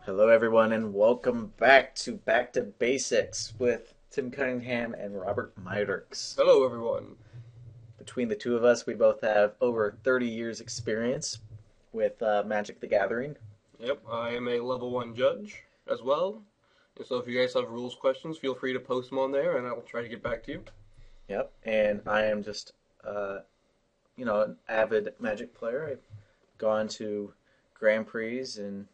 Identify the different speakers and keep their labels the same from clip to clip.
Speaker 1: Hello, everyone, and welcome back to Basics with Tim Cunningham and Robert Meierdirks.
Speaker 2: Hello, everyone.
Speaker 1: Between the two of us, we both have over 30 years experience with Magic the Gathering.
Speaker 2: Yep, I am a level 1 judge as well. And so if you guys have rules questions, feel free to post them on there, and I'll try to get back to you.
Speaker 1: Yep, and I am just, an avid Magic player. I've gone to Grand Prix and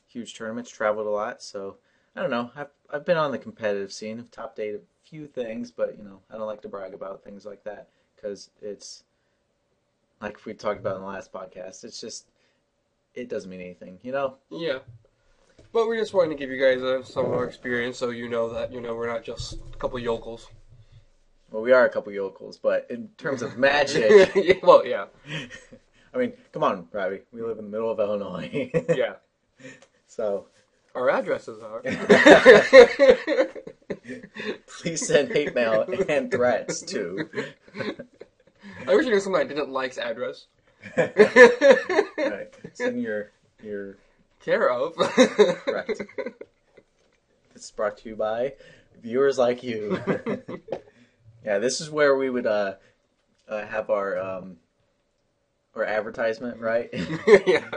Speaker 1: huge tournaments, traveled a lot, so I don't know. I've been on the competitive scene. I've top eight a few things, but I don't like to brag about things like that because it's like we talked about in the last podcast. It doesn't mean anything,
Speaker 2: Yeah. But we're just wanting to give you guys some of our experience so you know that, we're not just a couple yokels.
Speaker 1: Well, we are a couple yokels, but in terms of Magic,
Speaker 2: well, yeah.
Speaker 1: I mean, come on, Robbie. We live in the middle of Illinois.
Speaker 2: Yeah.
Speaker 1: So
Speaker 2: our addresses are.
Speaker 1: Please send hate mail and threats to.
Speaker 2: I wish you knew somebody I didn't like's address.
Speaker 1: Right. Send your
Speaker 2: care of.
Speaker 1: Correct. This is brought to you by viewers like you. Yeah, this is where we would have our advertisement, right?
Speaker 2: Yeah.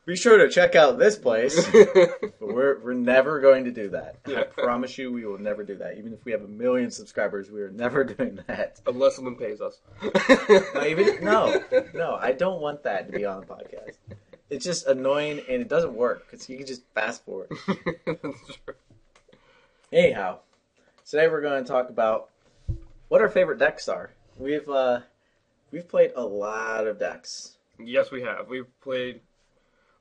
Speaker 1: Be sure to check out this place. But we're never going to do that.
Speaker 2: Yeah.
Speaker 1: I promise you we will never do that. Even if we have 1 million subscribers, we are never doing that.
Speaker 2: Unless someone pays us.
Speaker 1: No, I don't want that to be on the podcast. It's just annoying and it doesn't work because you can just fast forward.
Speaker 2: That's true.
Speaker 1: Anyhow, today we're going to talk about what our favorite decks are. We've played a lot of decks.
Speaker 2: Yes, we have.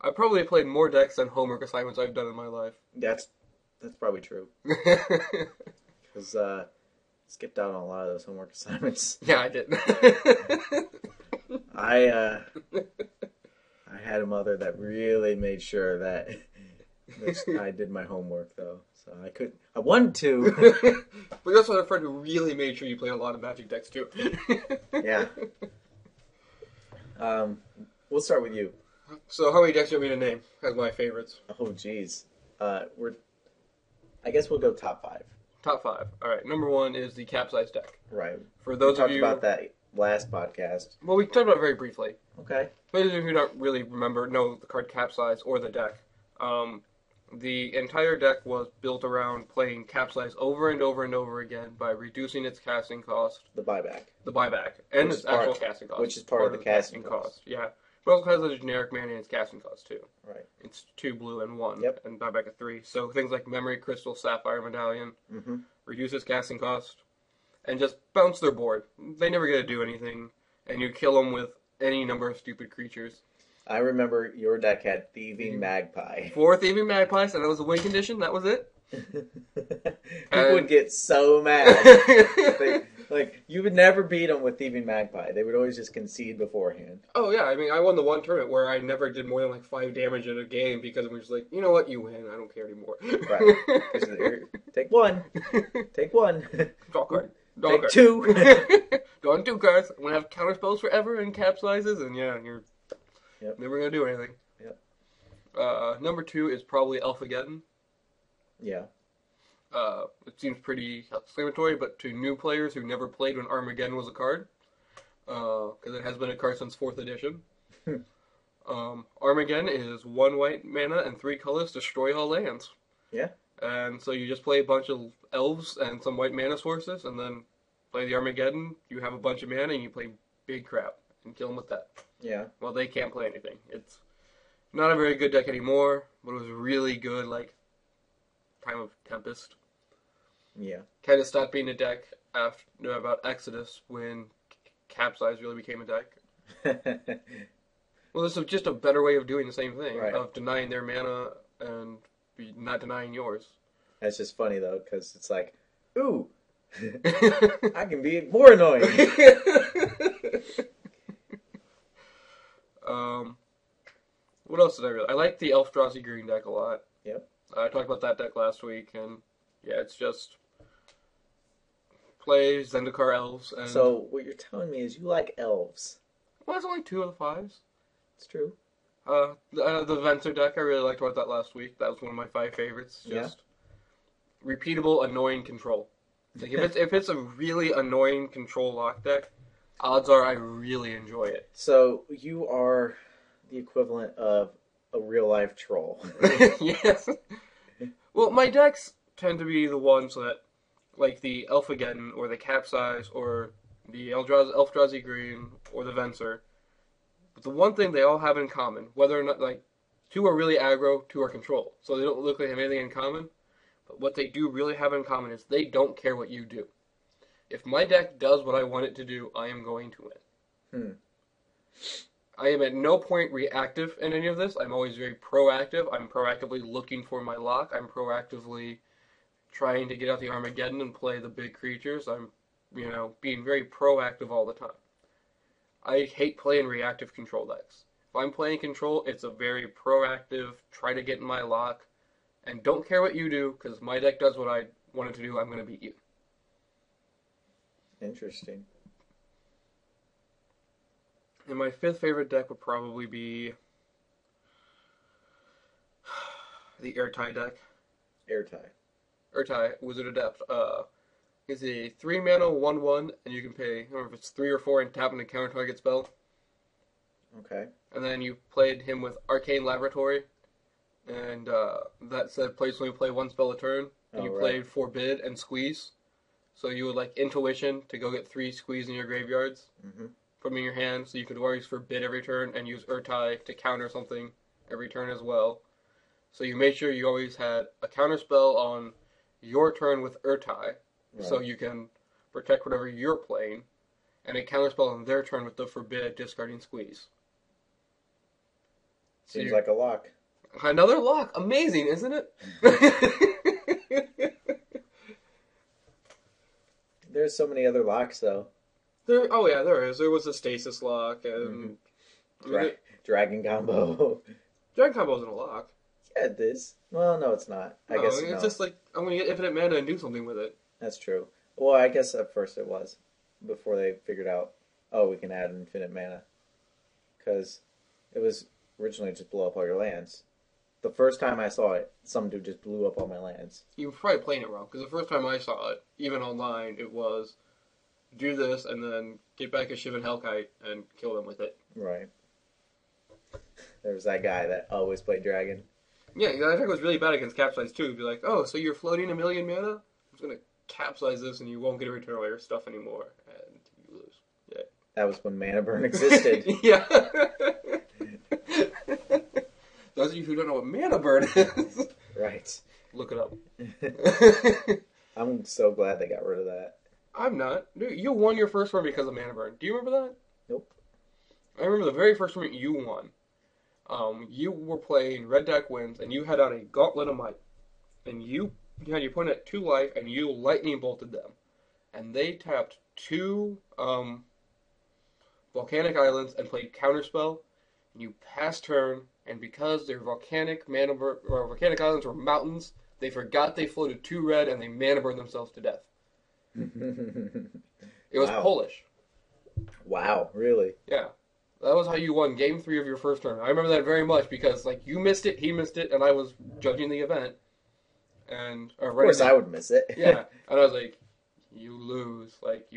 Speaker 2: I probably played more decks than homework assignments I've done in my life.
Speaker 1: That's probably true. Because skipped out on a lot of those homework assignments.
Speaker 2: Yeah, I did.
Speaker 1: I had a mother that really made sure that I did my homework, though. So I wanted to.
Speaker 2: But you also had a friend who really made sure you played a lot of Magic decks, too.
Speaker 1: Yeah. We'll start with you.
Speaker 2: So how many decks do you want me to name as my favorites?
Speaker 1: Oh, geez. I guess we'll go top 5.
Speaker 2: Top 5. All right. Number 1 is the Capsize deck.
Speaker 1: Right.
Speaker 2: For those of you...
Speaker 1: We talked about that last podcast.
Speaker 2: Well, we talked about it very briefly.
Speaker 1: Okay.
Speaker 2: For those of you who don't really know the card Capsize or the deck, the entire deck was built around playing Capsize over and over and over again by reducing its casting cost.
Speaker 1: The buyback.
Speaker 2: And its actual casting cost.
Speaker 1: Which is part of the casting cost.
Speaker 2: Yeah. It also has a generic mana and its casting cost, too.
Speaker 1: Right.
Speaker 2: It's 2 blue and 1.
Speaker 1: Yep.
Speaker 2: And buyback of 3. So things like Memory Crystal, Sapphire Medallion, reduces casting cost, and just bounce their board. They never get to do anything, and you kill them with any number of stupid creatures.
Speaker 1: I remember your deck had Thieving Magpie.
Speaker 2: 4 Thieving Magpies, and that was a win condition. That was it.
Speaker 1: People would get so mad. You would never beat them with Thieving Magpie. They would always just concede beforehand.
Speaker 2: Oh, yeah. I mean, I won the one tournament where I never did more than 5 damage in a game because we were just like, you know what, you win. I don't care anymore.
Speaker 1: Right. Take one. Take one.
Speaker 2: Draw card.
Speaker 1: Take 2.
Speaker 2: Drawing 2 cards. I'm going to have counter spells forever and capsizes, and yeah, you're never going to do anything.
Speaker 1: Yep.
Speaker 2: Number 2 is probably Elfageddon.
Speaker 1: Yeah.
Speaker 2: It seems pretty exclamatory, but to new players who never played when Armageddon was a card, because it has been a card since 4th edition. Armageddon is 1 white mana and 3 colors, destroy all lands.
Speaker 1: Yeah.
Speaker 2: And so you just play a bunch of elves and some white mana sources, and then play the Armageddon. You have a bunch of mana, and you play big crap and kill them with that.
Speaker 1: Yeah.
Speaker 2: Well, they can't play anything. It's not a very good deck anymore, but it was really good, Time of Tempest.
Speaker 1: Yeah.
Speaker 2: Kind of stopped being a deck after about Exodus when Capsize really became a deck. Well, this is just a better way of doing the same thing,
Speaker 1: right.
Speaker 2: Of denying their mana and not denying yours.
Speaker 1: That's just funny, though, because it's like, ooh, I can be more annoying.
Speaker 2: What else did I like the Elfdrazi Green deck a lot.
Speaker 1: Yep.
Speaker 2: I talked about that deck last week, and yeah, it's just play Zendikar elves. And
Speaker 1: so what you're telling me is you like elves.
Speaker 2: Well, it's only 2 of the 5s.
Speaker 1: It's true.
Speaker 2: The Venser deck, I really liked about that last week. That was one of my 5 favorites.
Speaker 1: Yeah.
Speaker 2: Just repeatable, annoying control. Like if it's a really annoying control lock deck, odds are I really enjoy it.
Speaker 1: So you are the equivalent of a real life troll.
Speaker 2: Yes. Well, my decks tend to be the ones that, like the Elfageddon or the Capsize or the Eldrazi Green or the Venser. But the one thing they all have in common, whether or not, like, 2 are really aggro, 2 are control. So they don't look like they have anything in common. But what they do really have in common is they don't care what you do. If my deck does what I want it to do, I am going to win. I am at no point reactive in any of this. I'm always very proactive. I'm proactively looking for my lock. I'm proactively trying to get out the Armageddon and play the big creatures. I'm, being very proactive all the time. I hate playing reactive control decks. If I'm playing control, it's a very proactive, try to get in my lock, and don't care what you do, because my deck does what I want it to do, I'm going to beat you.
Speaker 1: Interesting.
Speaker 2: And my 5th favorite deck would probably be the Airtie deck. Airtie, Wizard of Depth. Is a 3-mana 1/1, and you can pay, I don't know if it's 3 or 4, and tap into counter target spell.
Speaker 1: Okay.
Speaker 2: And then you played him with Arcane Laboratory, and that said plays when you play 1 spell a turn, and you played Forbid and Squeeze. So you would like Intuition to go get 3 Squeeze in your graveyards from in your hand, so you could always Forbid every turn and use Airtie to counter something every turn as well. So you made sure you always had a counter spell on your turn with Airtie, so you can protect whatever you're playing, and a counterspell on their turn with the Forbid, discarding Squeeze.
Speaker 1: Seems like a lock.
Speaker 2: Another lock. Amazing, isn't it?
Speaker 1: There's so many other locks, though.
Speaker 2: There is. There was a Stasis lock, and...
Speaker 1: Dragon Combo.
Speaker 2: Dragon Combo isn't a lock.
Speaker 1: Yeah, it is. Well, no, it's not. I guess
Speaker 2: it's just like, I'm going to get infinite mana and do something with it.
Speaker 1: That's true. Well, I guess at first it was. Before they figured out, we can add infinite mana. Because it was originally just blow up all your lands. The first time I saw it, some dude just blew up all my lands.
Speaker 2: You were probably playing it wrong, because the first time I saw it, even online, it was do this and then get back a Shivan Hellkite and kill them with it.
Speaker 1: Right. There was that guy that always played Dragon.
Speaker 2: Yeah, I think it was really bad against Capsize too. It'd be like, oh, so you're floating 1,000,000 mana? I'm just going to capsize this and you won't get to return all your stuff anymore. And you lose. Yeah.
Speaker 1: That was when Mana Burn existed.
Speaker 2: Yeah. Those of you who don't know what Mana Burn is.
Speaker 1: Right.
Speaker 2: Look it up.
Speaker 1: I'm so glad they got rid of that.
Speaker 2: I'm not. Dude, you won your first one because of Mana Burn. Do you remember that?
Speaker 1: Nope.
Speaker 2: I remember the very first tournament you won. You were playing Red Deck Wins, and you had out a Gauntlet of Might. And you had your opponent at 2 life, and you lightning bolted them. And they tapped 2 Volcanic Islands and played Counterspell. And you passed turn, and because their Volcanic Islands were mountains, they forgot they floated 2 red, and they mana burned themselves to death. It was Polish.
Speaker 1: Wow, really?
Speaker 2: Yeah. That was how you won Game 3 of your first turn. I remember that very much because, like, you missed it, he missed it, and I was judging the event. And
Speaker 1: of course I would miss it.
Speaker 2: Yeah. And I was like, you lose. Like,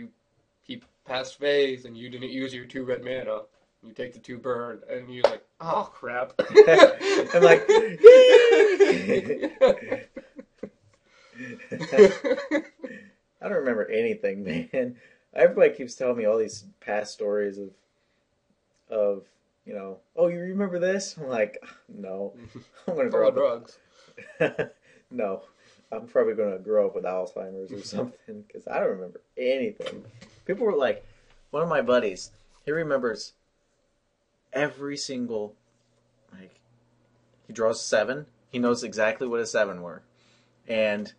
Speaker 2: he passed phase, and you didn't use your 2 red mana. You take the 2 burn, and you're like, oh, crap.
Speaker 1: I'm like, I don't remember anything, man. Everybody keeps telling me all these past stories of oh, you remember this? I'm like, no. I'm going to grow up
Speaker 2: drugs.
Speaker 1: No. I'm probably going to grow up with Alzheimer's or something because I don't remember anything. People were like, one of my buddies, he remembers every single, like, he draws 7. He knows exactly what a 7 were. And,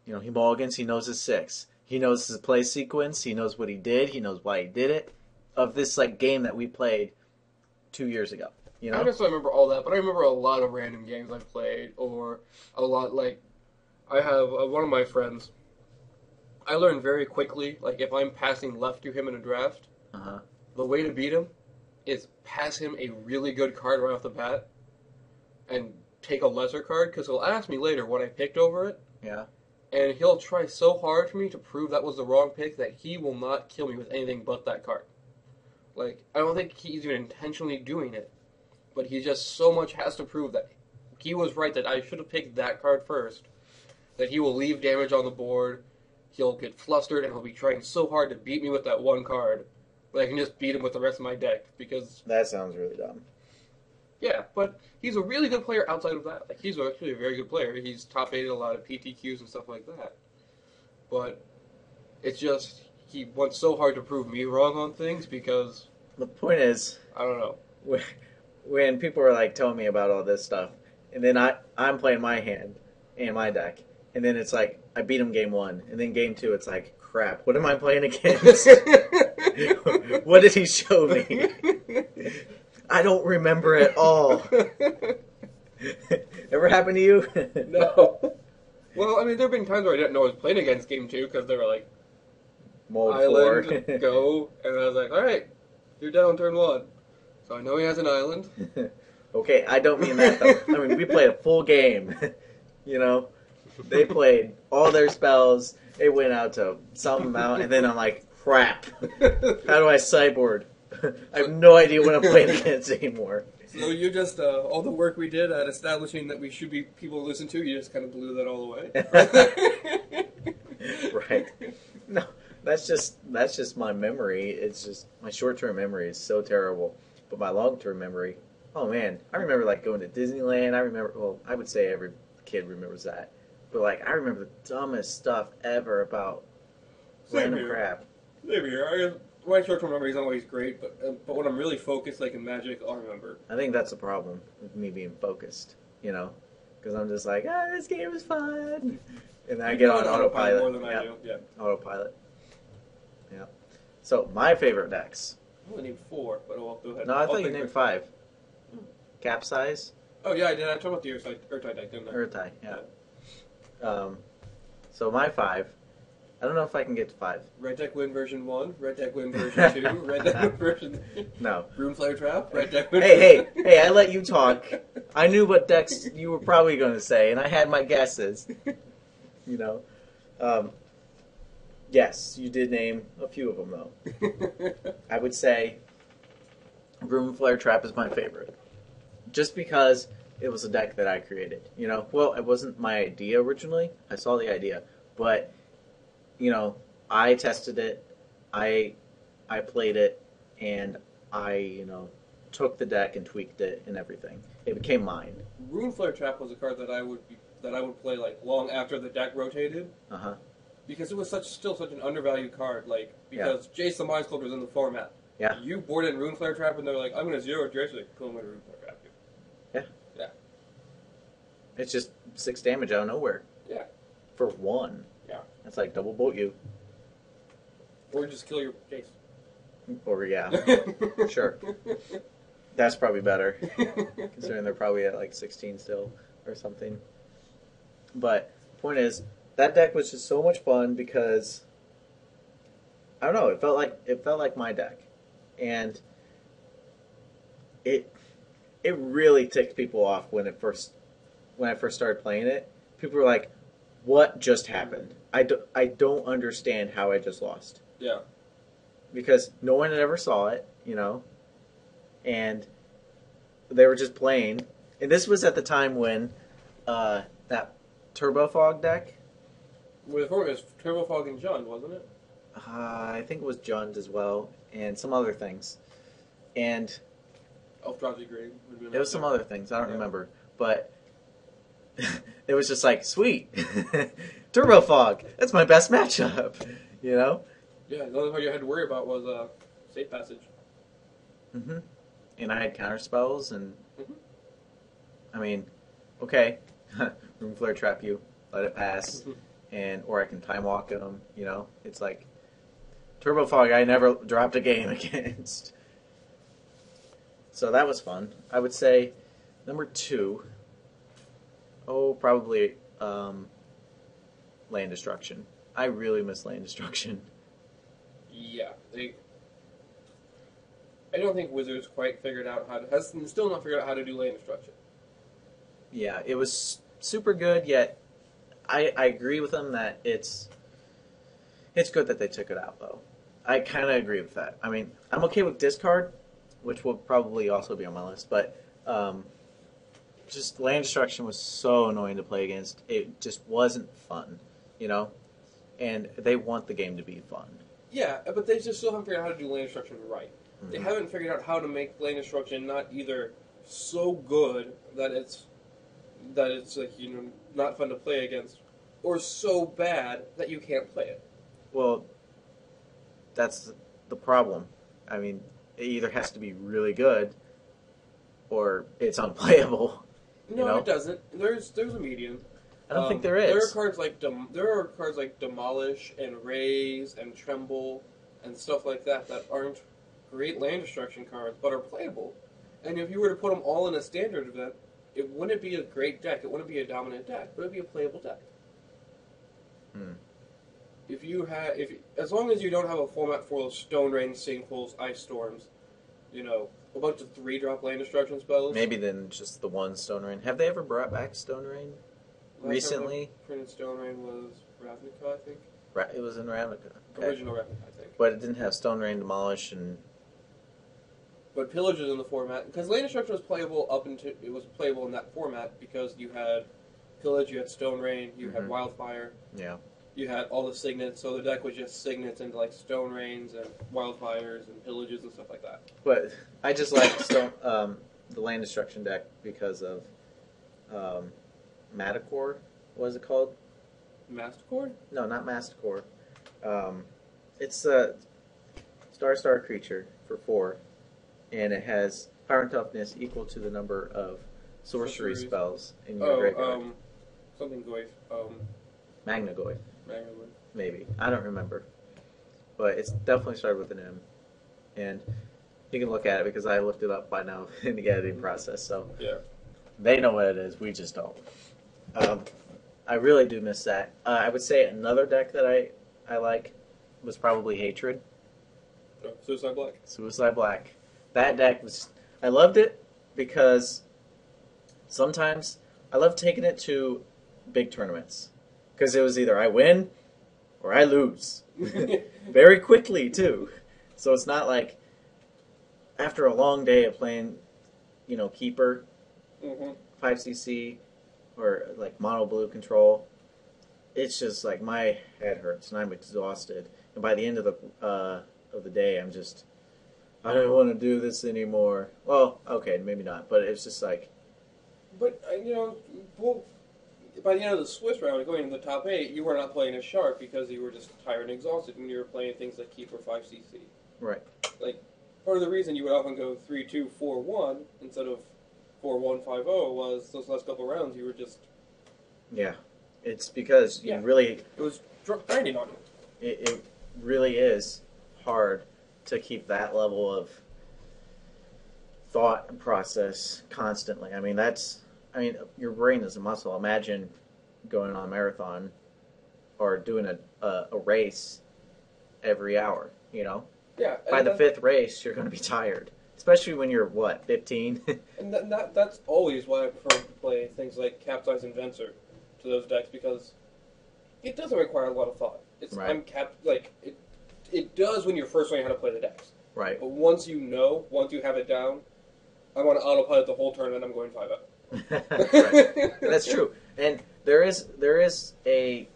Speaker 1: he mulligans, he knows his 6. He knows his play sequence. He knows what he did. He knows why he did it. Of this like game that we played 2 years ago.
Speaker 2: I just don't remember all that, but I remember a lot of random games I've played, or a lot, like, I have one of my friends, I learned very quickly, like, if I'm passing left to him in a draft, the way to beat him is pass him a really good card right off the bat and take a lesser card, because he'll ask me later what I picked over it,
Speaker 1: Yeah.
Speaker 2: and he'll try so hard for me to prove that was the wrong pick that he will not kill me with anything but that card. Like, I don't think he's even intentionally doing it, but he just so much has to prove that he was right, that I should have picked that card first, that he will leave damage on the board, he'll get flustered, and he'll be trying so hard to beat me with that one card, but I can just beat him with the rest of my deck, because...
Speaker 1: That sounds really dumb.
Speaker 2: Yeah, but he's a really good player outside of that. Like, he's actually a very good player. He's top-8 a lot of PTQs and stuff like that. But it's just, he wants so hard to prove me wrong on things because...
Speaker 1: The point is...
Speaker 2: I don't know.
Speaker 1: When people are, like, telling me about all this stuff, and then I'm playing my hand and my deck, and then it's like, I beat him game 1, and then game 2, it's like, crap, what am I playing against? What did he show me? I don't remember at all. Ever happened to you?
Speaker 2: No. Well, I mean, there have been times where I didn't know I was playing against game 2 because they were like,
Speaker 1: Mold
Speaker 2: island,
Speaker 1: 4.
Speaker 2: go, and I was like, alright, you're down turn 1. So I know he has an island.
Speaker 1: Okay, I don't mean that though. I mean, we played a full game. You know? They played all their spells, it went out to some amount, and then I'm like, crap. How do I sideboard? I have no idea what I'm playing against anymore.
Speaker 2: So you just, all the work we did at establishing that we should be people to listen to, you just kind of blew that all away?
Speaker 1: Right. No, that's just my memory. It's just, my short-term memory is so terrible. But my long-term memory, oh man, I remember like going to Disneyland. I remember, well, I would say every kid remembers that. But like, I remember the dumbest stuff ever about random crap.
Speaker 2: Same here. My short-term memory is not always great, but when I'm really focused, like in Magic, I'll remember.
Speaker 1: I think that's the problem with me being focused, you know? Because I'm just like, this game is fun. And then I get on autopilot.
Speaker 2: More than I do, yeah.
Speaker 1: Autopilot. Yeah. So, my favorite decks.
Speaker 2: I only named 4, but I'll go ahead.
Speaker 1: No, I thought you named 5. Capsize?
Speaker 2: Oh, yeah, I did. I talked about the Urtai deck, didn't I?
Speaker 1: Urtai, yeah. So, my 5. I don't know if I can get to 5.
Speaker 2: Red Deck Win version 1, Red Deck Win version 2, Red Deck Win version 3.
Speaker 1: No.
Speaker 2: Runeflare Trap, Red Deck Win
Speaker 1: Hey, I let you talk. I knew what decks you were probably going to say, and I had my guesses. You know? Yes, you did name a few of them, though. I would say Runeflare Trap is my favorite. Just because it was a deck that I created, you know? Well, it wasn't my idea originally. I saw the idea, but... You know, I tested it, I played it, and I, you know, took the deck and tweaked it and everything. It became mine.
Speaker 2: Runeflare Trap was a card that I would play like long after the deck rotated.
Speaker 1: Uh-huh.
Speaker 2: Because it was still such an undervalued card, like because Jace the Mind Sculptor was in the format.
Speaker 1: Yeah.
Speaker 2: You board in Runeflare Trap and they're like, I'm gonna 0 Jace, like, cool, I'm gonna Runeflare Trap you.
Speaker 1: Yeah.
Speaker 2: Yeah.
Speaker 1: It's just 6 damage out of nowhere.
Speaker 2: Yeah.
Speaker 1: For 1.
Speaker 2: Yeah.
Speaker 1: That's like double bolt you.
Speaker 2: Or just kill your Jace.
Speaker 1: Or yeah. Sure. That's probably better. Considering they're probably at like 16 still or something. But point is, that deck was just so much fun because I don't know, it felt like my deck. And it really ticked people off when I first started playing it. People were like, what just happened? I don't understand how I just lost.
Speaker 2: Yeah.
Speaker 1: Because no one had ever saw it, you know, and they were just playing. And this was at the time when that Turbo Fog deck.
Speaker 2: Well, before it was Turbo Fog and Jund, wasn't it?
Speaker 1: I think it was Jund as well, and some other things. And
Speaker 2: Elfdrazi Green.
Speaker 1: It was some other things, I don't remember. But it was just like, sweet. Turbo Fog, that's my best matchup, you know?
Speaker 2: Yeah, the only part you had to worry about was Safe Passage.
Speaker 1: Mm-hmm. And I had counter spells, and
Speaker 2: Mm-hmm.
Speaker 1: I mean, okay, Runeflare Trap you, let it pass, or I can Time Walk them, you know? It's like, Turbo Fog I never dropped a game against. So that was fun. I would say, number 2, probably Land Destruction. I really miss Land Destruction.
Speaker 2: Yeah, I don't think Wizards quite figured out has still not figured out how to do land destruction.
Speaker 1: Yeah, it was super good, yet I agree with them that it's good that they took it out, though. I kind of agree with that. I mean, I'm okay with discard, which will probably also be on my list, but just land destruction was so annoying to play against. It just wasn't fun, you know? And they want the game to be fun.
Speaker 2: Yeah, but they just still haven't figured out how to do land destruction right. Mm-hmm. They haven't figured out how to make land destruction not either so good that it's like, you know, not fun to play against, or so bad that you can't play it.
Speaker 1: Well, that's the problem. I mean, it either has to be really good or it's unplayable.
Speaker 2: No, it doesn't. There's a medium.
Speaker 1: I don't think there is.
Speaker 2: There are cards like Demolish and Raise and Tremble and stuff like that aren't great land destruction cards, but are playable. And if you were to put them all in a standard event, it wouldn't be a great deck. It wouldn't be a dominant deck, but it'd be a playable deck. As long as you don't have a format full of Stone Rain, Sinkholes, Ice Storms, you know, a bunch of 3-drop land destruction spells.
Speaker 1: Maybe then just the one Stone Rain. Have they ever brought back Stone Rain recently?
Speaker 2: Printed Stone Rain was Ravnica, I think.
Speaker 1: It was in Ravnica.
Speaker 2: Okay. Original Ravnica, I think.
Speaker 1: But it didn't have Stone Rain, Demolish, and...
Speaker 2: But Pillage is in the format. Because land destruction was playable in that format because you had Pillage, you had Stone Rain, you had Wildfire.
Speaker 1: Yeah.
Speaker 2: You had all the signets, so the deck was just signets into like Stone Rains and Wildfires and Pillages and stuff like that.
Speaker 1: But I just like the land destruction deck because of Matacore. What is it called?
Speaker 2: Masticore?
Speaker 1: No, not Masticore. It's a star creature for 4, and it has power and toughness equal to the number of sorcery spells in your graveyard.
Speaker 2: Something Goyf.
Speaker 1: Magnagoyf.
Speaker 2: Magnagoyf.
Speaker 1: Maybe. I don't remember. But it's definitely started with an M. And you can look at it because I looked it up by now in the editing process. So
Speaker 2: yeah.
Speaker 1: They know what it is. We just don't. I really do miss that. I would say another deck that I like was probably Hatred.
Speaker 2: Oh, Suicide Black.
Speaker 1: Suicide Black. That deck was... I loved it because sometimes I love taking it to big tournaments. Because it was either I win or I lose. Very quickly, too. So it's not like after a long day of playing, you know, Keeper, 5cc, or like Mono Blue Control, it's just like my head hurts and I'm exhausted. And by the end of the day, I'm just, I don't want to do this anymore. Well, okay, maybe not, but it's just like...
Speaker 2: But, you know, by the end of the Swiss round, going into the top 8, you were not playing as sharp because you were just tired and exhausted when you were playing things like Keeper 5cc.
Speaker 1: Right.
Speaker 2: Like, part of the reason you would often go 3-2, 4-1 instead of 4-1, 5-0 was those last couple rounds you were just...
Speaker 1: Yeah. It's because you really...
Speaker 2: It was grinding on you.
Speaker 1: It really is hard to keep that level of thought and process constantly. I mean, your brain is a muscle. Imagine going on a marathon or doing a race every hour, you know?
Speaker 2: Yeah.
Speaker 1: By the 5th race, you're going to be tired. Especially when you're, 15?
Speaker 2: And that's always why I prefer to play things like Capsize and Venser to those decks, because it doesn't require a lot of thought.
Speaker 1: Right.
Speaker 2: It does when you're first learning how to play the decks.
Speaker 1: Right.
Speaker 2: But once you have it down, I want to autopilot the whole tournament. I'm going 5-0.
Speaker 1: Right. That's true. And there is a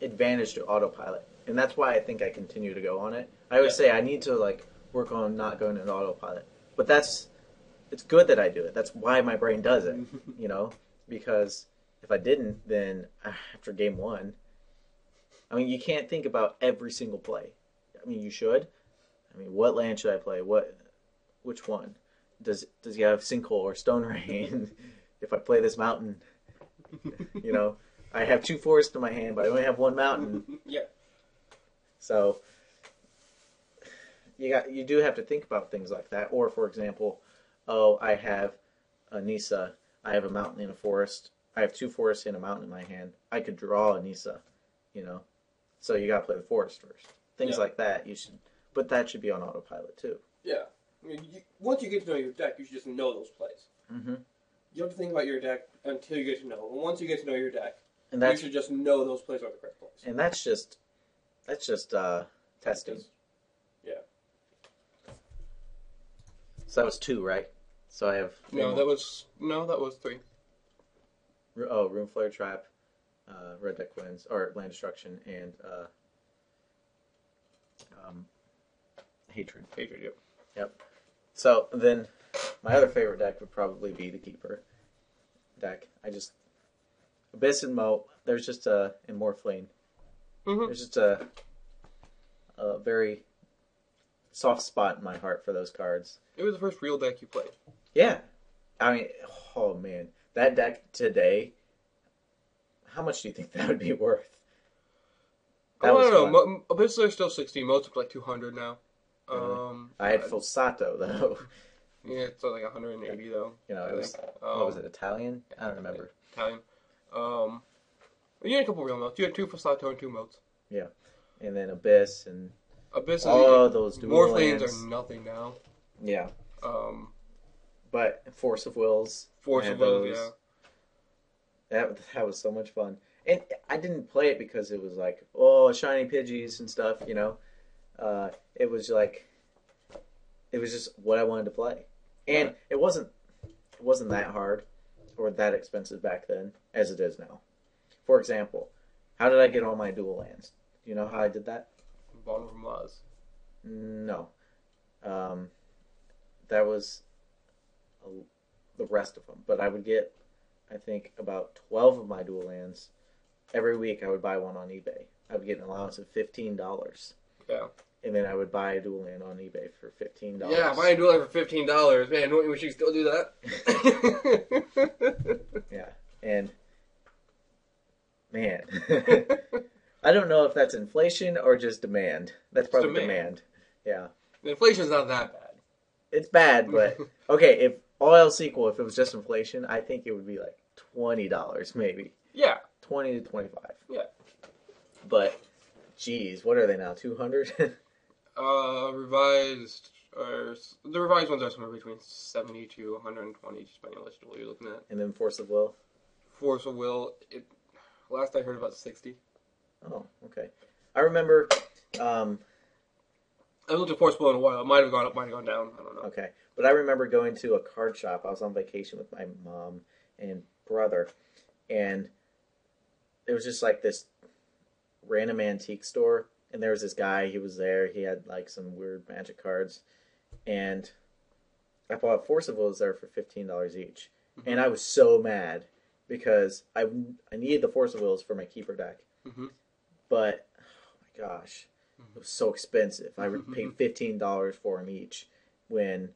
Speaker 1: advantage to autopilot, and that's why I think I continue to go on it. I always say I need to work on not going into autopilot, but it's good that I do it. That's why my brain does it, you know. Because if I didn't, then after game 1, I mean, you can't think about every single play. I mean, you should. I mean, what land should I play? Which one? Does he have Sinkhole or Stone Rain? If I play this mountain, you know, I have 2 forests in my hand, but I only have 1 mountain.
Speaker 2: Yeah.
Speaker 1: So you do have to think about things like that. Or, for example, I have a Nisa. I have a mountain and a forest. I have 2 forests and a mountain in my hand. I could draw a Nisa, you know. So you got to play the forest first. Things like that. But that should be on autopilot too.
Speaker 2: Yeah. Once you get to know your deck, you should just know those plays.
Speaker 1: Mm-hmm.
Speaker 2: You don't have to think about your deck until you get to know it. And once you get to know your deck,
Speaker 1: And
Speaker 2: you should just know those plays are the correct plays.
Speaker 1: And that's just testing.
Speaker 2: Yeah.
Speaker 1: So that was 2, right? So I have
Speaker 2: that was 3.
Speaker 1: Oh, Room Flare Trap, Red Deck wins, or Land Destruction, and Hatred.
Speaker 2: Hatred, yep.
Speaker 1: Yep. So then, my other favorite deck would probably be the Keeper deck. Abyss and Moat. There's just and Morphling.
Speaker 2: Mm-hmm.
Speaker 1: There's just a very soft spot in my heart for those cards.
Speaker 2: It was the first real deck you played.
Speaker 1: Yeah. I mean, oh man. That deck today, how much do you think that would be worth?
Speaker 2: I don't know. Abyss are still 60. Most are like 200 now.
Speaker 1: Really? I had Fulsato, though.
Speaker 2: Yeah, it's like 180, though.
Speaker 1: You know, it was, what was it, Italian? I don't remember.
Speaker 2: Italian. You had a couple real modes. You had 2 Fulsato and 2 modes.
Speaker 1: Yeah. And then Abyss and
Speaker 2: those
Speaker 1: dual
Speaker 2: Morphlings
Speaker 1: lands
Speaker 2: are nothing now.
Speaker 1: Yeah. But Force of Wills.
Speaker 2: Yeah.
Speaker 1: That was so much fun. And I didn't play it because it was like, shiny Pidgeys and stuff, you know. It was just what I wanted to play. And it wasn't that hard or that expensive back then as it is now. For example, how did I get all my dual lands? Do you know how I did that?
Speaker 2: Bottom from Oz.
Speaker 1: No. That was the rest of them. But I would get, I think, about 12 of my dual lands. Every week I would buy one on eBay. I would get an allowance of $15.
Speaker 2: Yeah.
Speaker 1: And then I would buy a dual land on eBay for $15.
Speaker 2: Yeah, buy a dual land for $15. Man, don't you wish you could still do that?
Speaker 1: Yeah. And, man. I don't know if that's inflation or just demand. That's probably demand. Yeah.
Speaker 2: Inflation's not that bad.
Speaker 1: It's bad, but okay, if all else equal, if it was just inflation, I think it would be like $20 maybe.
Speaker 2: Yeah.
Speaker 1: 20 to 25.
Speaker 2: Yeah.
Speaker 1: But geez, what are they now? 200?
Speaker 2: Revised the revised ones are somewhere between 70 to 120, depending on which duel you're looking at.
Speaker 1: And then Force of Will?
Speaker 2: Force of Will, last I heard about 60.
Speaker 1: Oh, okay. I remember
Speaker 2: I looked at Force of Will in a while. It might have gone up, might have gone down. I don't know.
Speaker 1: Okay. But I remember going to a card shop. I was on vacation with my mom and brother. And it was just like this random antique store. And there was this guy. He was there. He had like some weird magic cards. And I bought Force of Wills there for $15 each. Mm-hmm. And I was so mad because I needed the Force of Wills for my keeper deck.
Speaker 2: Mm-hmm.
Speaker 1: But, oh my gosh, it was so expensive. I paid $15 for them each when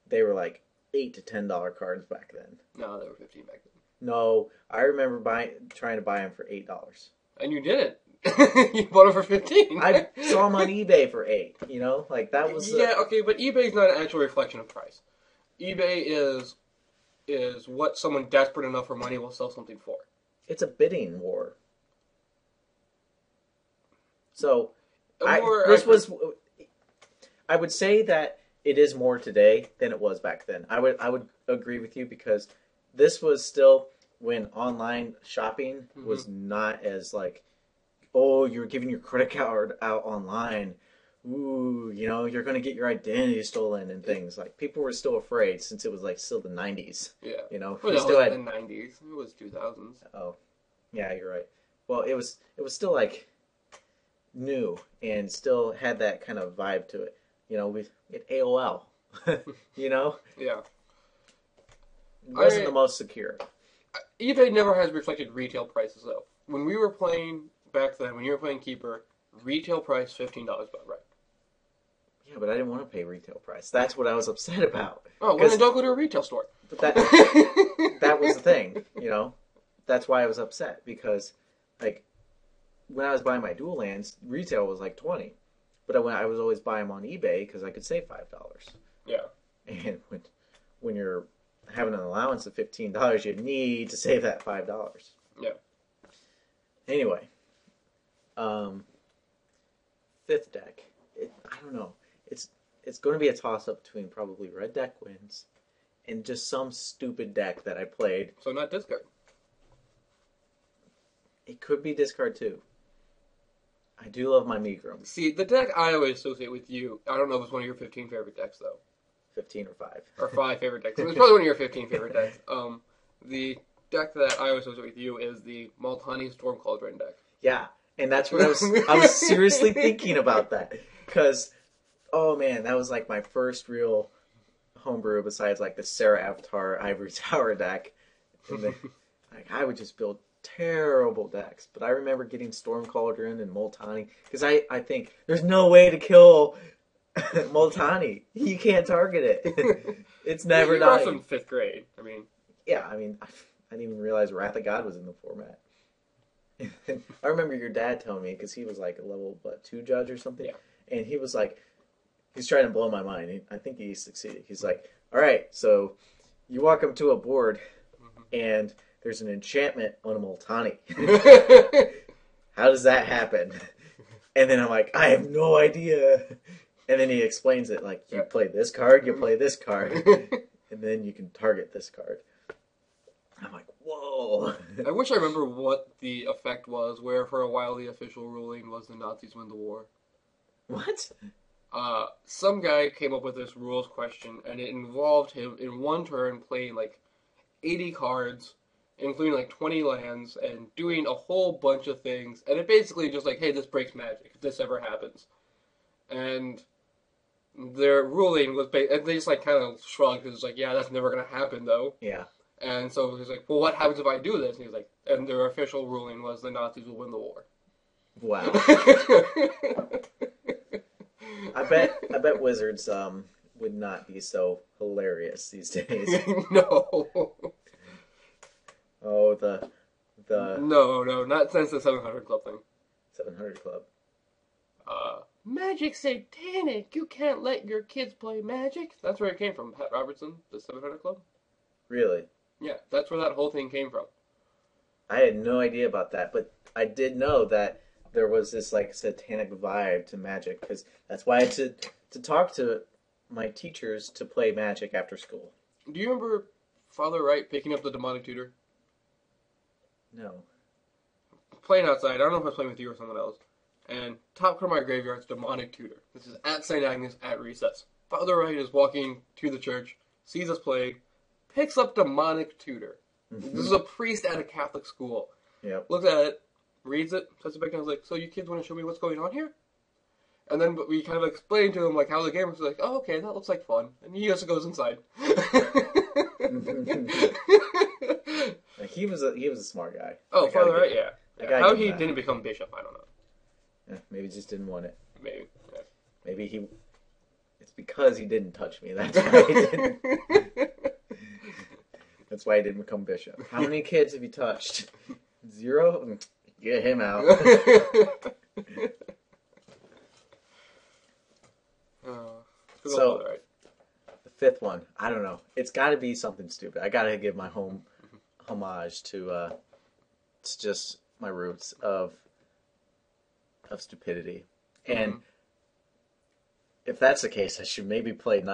Speaker 1: they were like $8 to $10 cards back then.
Speaker 2: No, they were $15 back then.
Speaker 1: No, I remember trying to buy them for $8.
Speaker 2: And you didn't. You bought them for $15.
Speaker 1: I saw them on eBay for $8. You know, like that was.
Speaker 2: Yeah, okay, but eBay is not an actual reflection of price. eBay is what someone desperate enough for money will sell something for.
Speaker 1: It's a bidding war. So, I would say that it is more today than it was back then. I would agree with you because this was still when online shopping was not as like, oh, you're giving your credit card out online. Ooh, you know, you're going to get your identity stolen and things. Like, people were still afraid since it was like still the 90s.
Speaker 2: Yeah.
Speaker 1: You know,
Speaker 2: well, still had the 90s. It was 2000s.
Speaker 1: Oh, yeah, you're right. Well, it was still like new and still had that kind of vibe to it. You know, we get AOL. You know?
Speaker 2: Yeah.
Speaker 1: It wasn't the most secure.
Speaker 2: eBay never has reflected retail prices, though. When we were playing back then, when you were playing Keeper, retail price $15 about right.
Speaker 1: Yeah, but I didn't want to pay retail price. That's what I was upset about.
Speaker 2: Oh, well then don't go to a retail store.
Speaker 1: But that was the thing, you know? That's why I was upset, because, like, when I was buying my dual lands, retail was like $20. But I was always buying them on eBay because I could save $5.
Speaker 2: Yeah.
Speaker 1: And when you're having an allowance of $15, you need to save that $5.
Speaker 2: Yeah.
Speaker 1: Anyway, fifth deck. I don't know. it's going to be a toss-up between probably red deck wins and just some stupid deck that I played.
Speaker 2: So not discard.
Speaker 1: It could be discard too. I do love my Megrim.
Speaker 2: See, the deck I always associate with you, I don't know if it's one of your 15 favorite decks, though.
Speaker 1: 15 or 5.
Speaker 2: Or 5 favorite decks. It's probably one of your 15 favorite decks. The deck that I always associate with you is the Multani Storm Cauldron deck.
Speaker 1: Yeah, and that's what I was seriously thinking about that. Because, oh man, that was like my first real homebrew besides like the Sarah Avatar Ivory Tower deck. And then, like, I would just build terrible decks. But I remember getting Storm Cauldron and Multani. Because I think, there's no way to kill Multani. You can't target it. It's never
Speaker 2: dying.
Speaker 1: dying.
Speaker 2: You from 5th grade. I mean...
Speaker 1: Yeah, I mean, I didn't even realize Wrath of God was in the format. I remember your dad telling me, because he was like a level, 2 judge or something?
Speaker 2: Yeah.
Speaker 1: And he was like, he's trying to blow my mind. I think he succeeded. He's like, all right, so you walk up to a board, and there's an enchantment on a Multani. How does that happen? And then I'm like, I have no idea. And then he explains it, like, you play this card, you play this card, and then you can target this card. I'm like, whoa.
Speaker 2: I wish I remember what the effect was, where for a while the official ruling was the Nazis win the war.
Speaker 1: What?
Speaker 2: Some guy came up with this rules question, and it involved him in one turn playing like 80 cards, including like 20 lands, and doing a whole bunch of things. And it basically just like, hey, this breaks Magic if this ever happens. And their ruling was, and they just like kind of shrugged, because it's like, yeah, that's never going to happen though.
Speaker 1: Yeah.
Speaker 2: And so he's like, well, what happens if I do this? And he's like, and their official ruling was the Nazis will win the war.
Speaker 1: Wow. I bet Wizards would not be so hilarious these days.
Speaker 2: No.
Speaker 1: Oh, the
Speaker 2: No, not since the 700 Club thing.
Speaker 1: 700 Club.
Speaker 2: Magic's satanic. You can't let your kids play Magic. That's where it came from. Pat Robertson, the 700 Club.
Speaker 1: Really?
Speaker 2: Yeah, that's where that whole thing came from.
Speaker 1: I had no idea about that, but I did know that there was this like satanic vibe to Magic, because that's why I had to talk to my teachers to play Magic after school.
Speaker 2: Do you remember Father Wright picking up the demonic tutor?
Speaker 1: No.
Speaker 2: Playing outside. I don't know if I was playing with you or someone else. And top corner of my graveyard's demonic tutor. This is at St. Agnes at recess. Father Wright is walking to the church, sees us play, picks up demonic tutor. Mm-hmm. This is a priest at a Catholic school.
Speaker 1: Yep.
Speaker 2: Looks at it, reads it, sets it back down. I was like, so you kids want to show me what's going on here? And then we kind of explained to him like how the game was. Like, oh, okay, that looks like fun. And he just goes inside.
Speaker 1: He was a smart guy.
Speaker 2: Oh, Father Wright, yeah. How he
Speaker 1: that.
Speaker 2: Didn't become bishop, I don't know.
Speaker 1: Yeah, maybe he just didn't want it.
Speaker 2: Maybe. Yeah.
Speaker 1: Maybe it's because he didn't touch me. That's why he didn't. That's why he didn't become bishop. How many kids have you touched? 0? Get him out. So, the 5th one, I don't know. It's got to be something stupid. I got to give my homage to it's just my roots of stupidity. And if that's the case, I should maybe play,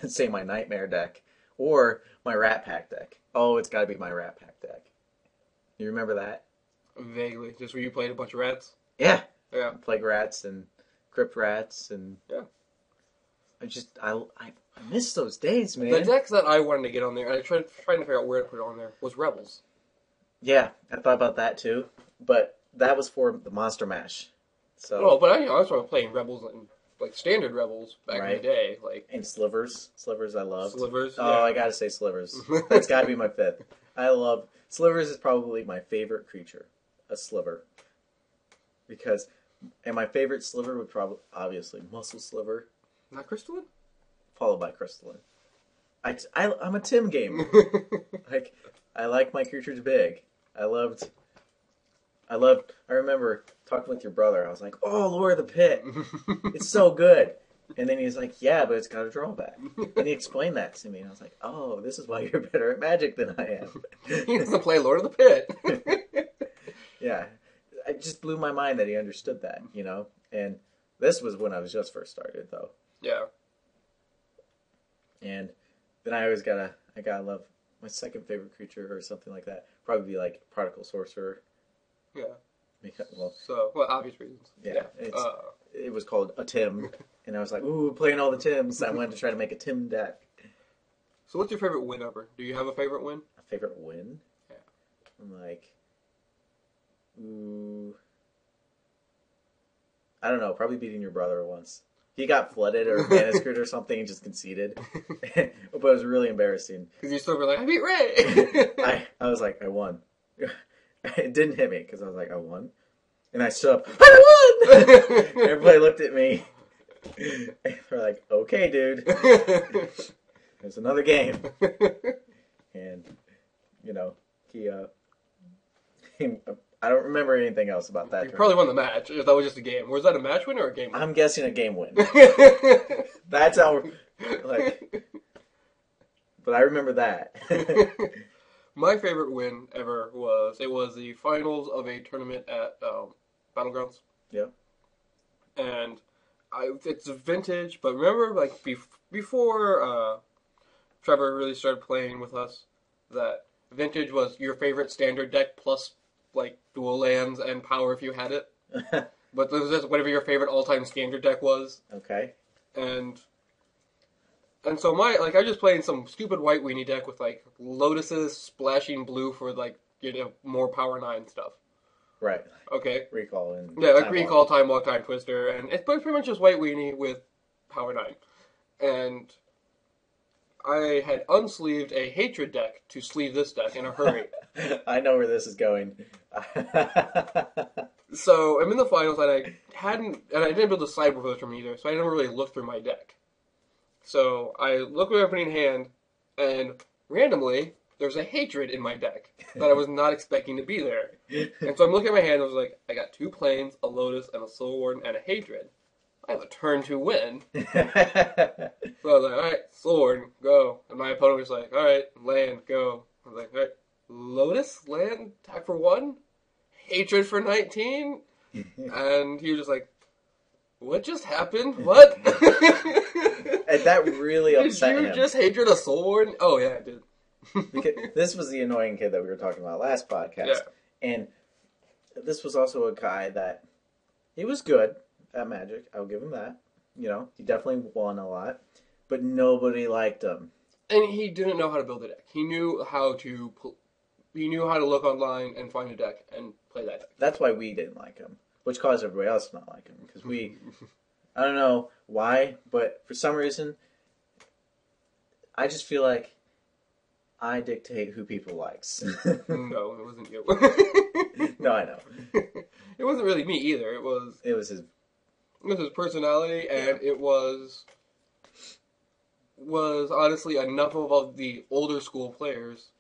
Speaker 1: say, my Nightmare deck or my Rat Pack deck. Oh, it's got to be my Rat Pack deck. You remember that?
Speaker 2: Vaguely. Just where you played a bunch of rats?
Speaker 1: Yeah.
Speaker 2: Yeah.
Speaker 1: Plague Rats and Crypt Rats and...
Speaker 2: Yeah.
Speaker 1: I miss those days, man.
Speaker 2: The decks that I wanted to get on there, and I tried trying to figure out where to put it on there, was Rebels.
Speaker 1: Yeah, I thought about that too, but that was for the Monster Mash. So.
Speaker 2: Well, but I was playing Rebels and like standard Rebels back in the day, like
Speaker 1: and Slivers. Slivers, I loved.
Speaker 2: Slivers.
Speaker 1: Oh, I gotta say Slivers. That's gotta be my 5th. I love Slivers. Is probably my favorite creature, a Sliver, because and my favorite Sliver would probably obviously Muscle Sliver.
Speaker 2: Not Crystalline?
Speaker 1: Followed by Crystalline. I'm a Tim gamer. I like my creatures big. I remember talking with your brother. I was like, oh, Lord of the Pit. It's so good. And then he's like, yeah, but it's got a drawback. And he explained that to me. And I was like, oh, this is why you're better at Magic than I am.
Speaker 2: He doesn't play Lord of the Pit.
Speaker 1: Yeah. It just blew my mind that he understood that, you know? And this was when I was just first started, though.
Speaker 2: Yeah.
Speaker 1: And then I gotta love my second favorite creature or something like that. Probably be like Prodigal Sorcerer.
Speaker 2: Yeah.
Speaker 1: Because,
Speaker 2: well, obvious reasons.
Speaker 1: Yeah. It was called a Tim, and I was like, ooh, playing all the Tims. I wanted to try to make a Tim deck.
Speaker 2: So what's your favorite win ever? Do you have a favorite win?
Speaker 1: A favorite win?
Speaker 2: Yeah.
Speaker 1: I'm like, ooh, I don't know. Probably beating your brother once. He got flooded or massacred or something and just conceded. But it was really embarrassing.
Speaker 2: Because you still were like, I beat Ray!
Speaker 1: I was like, I won. It didn't hit me because I was like, I won. And I stood up, I won! Everybody looked at me. They're like, okay, dude. There's another game. And, you know, he I don't remember anything else about that.
Speaker 2: You probably won the match, if that was just a game. Was that a match win or a game win?
Speaker 1: I'm guessing a game win. That's how, like, but I remember that.
Speaker 2: My favorite win ever was the finals of a tournament at Battlegrounds.
Speaker 1: Yeah.
Speaker 2: And it's vintage, but remember, like, before Trevor really started playing with us, that vintage was your favorite standard deck plus, like, dual lands and power if you had it. But this was just whatever your favorite all-time standard deck was.
Speaker 1: Okay.
Speaker 2: And so I was just playing some stupid white weenie deck with, like, lotuses splashing blue for, like, more power 9 stuff.
Speaker 1: Right.
Speaker 2: Okay.
Speaker 1: Recall and
Speaker 2: yeah, like Recall, Time Walk, Time Twister, and it's pretty much just white weenie with power 9. And I had unsleeved a hatred deck to sleeve this deck in a hurry.
Speaker 1: I know where this is going.
Speaker 2: So I'm in the finals, and I didn't build a sideboard for this from either, so I didn't really look through my deck. So I look at my opening hand, and randomly, there's a hatred in my deck that I was not expecting to be there. And so I'm looking at my hand, and I was like, I got 2 planes, a Lotus, and a Soul Warden, and a hatred. I have a turn to win. So I was like, alright, Soul Warden, go. And my opponent was like, alright, land, go. I was like, alright, Lotus, land, attack for 1, hatred for 19. And he was just like, what just happened? What?
Speaker 1: And that really upset him.
Speaker 2: Did you just hatred a Soul Warden? Oh, yeah, I did.
Speaker 1: Because this was the annoying kid that we were talking about last podcast.
Speaker 2: Yeah.
Speaker 1: And this was also a guy that, he was good at Magic. I'll give him that. You know, he definitely won a lot. But nobody liked him.
Speaker 2: And he didn't know how to build a deck. He knew how to look online and find a deck and play that deck.
Speaker 1: That's why we didn't like him. Which caused everybody else to not like him. Because I don't know why, but for some reason, I just feel like I dictate who people likes.
Speaker 2: No, it wasn't you.
Speaker 1: No, I know.
Speaker 2: It wasn't really me either. It was his personality, and it was honestly enough of all the older school players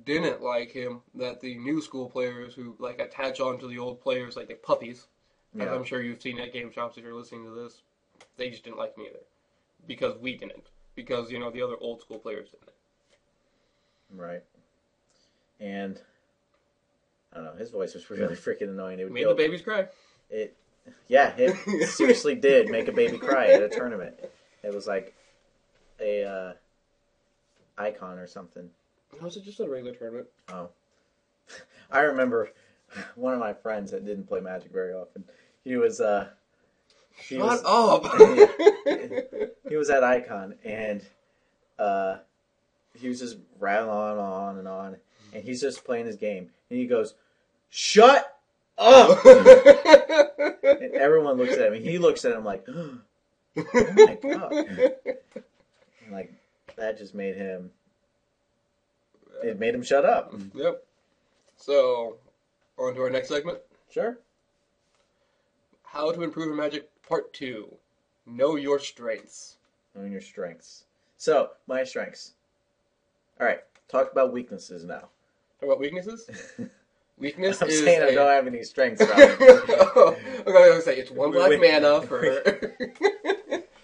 Speaker 2: didn't like him that the new school players who like attach on to the old players like puppies. Yeah. I'm sure you've seen at game shops if you're listening to this. They just didn't like me either because we didn't. Because the other old school players didn't.
Speaker 1: Right. And I don't know, his voice was really freaking annoying. It
Speaker 2: made the babies cry.
Speaker 1: It seriously did make a baby cry at a tournament. It was like a icon or something.
Speaker 2: How was it just a regular tournament?
Speaker 1: Oh. I remember one of my friends that didn't play Magic very often. He was
Speaker 2: up!
Speaker 1: He was at Icon, and he was just rattling on and on, and he's just playing his game, and he goes, "Shut up!" And everyone looks at him, and he looks at him like, "Oh my god!" And like that just made him. It made him shut up.
Speaker 2: Yep. So, on to our next segment.
Speaker 1: Sure.
Speaker 2: How to improve in Magic Part 2. Know your strengths.
Speaker 1: Knowing your strengths. So, my strengths. Alright, talk about weaknesses now.
Speaker 2: Talk about weaknesses? Weakness
Speaker 1: I'm
Speaker 2: is
Speaker 1: saying I don't have any strengths.
Speaker 2: Oh, okay, I was going to say, it's 1 black mana for...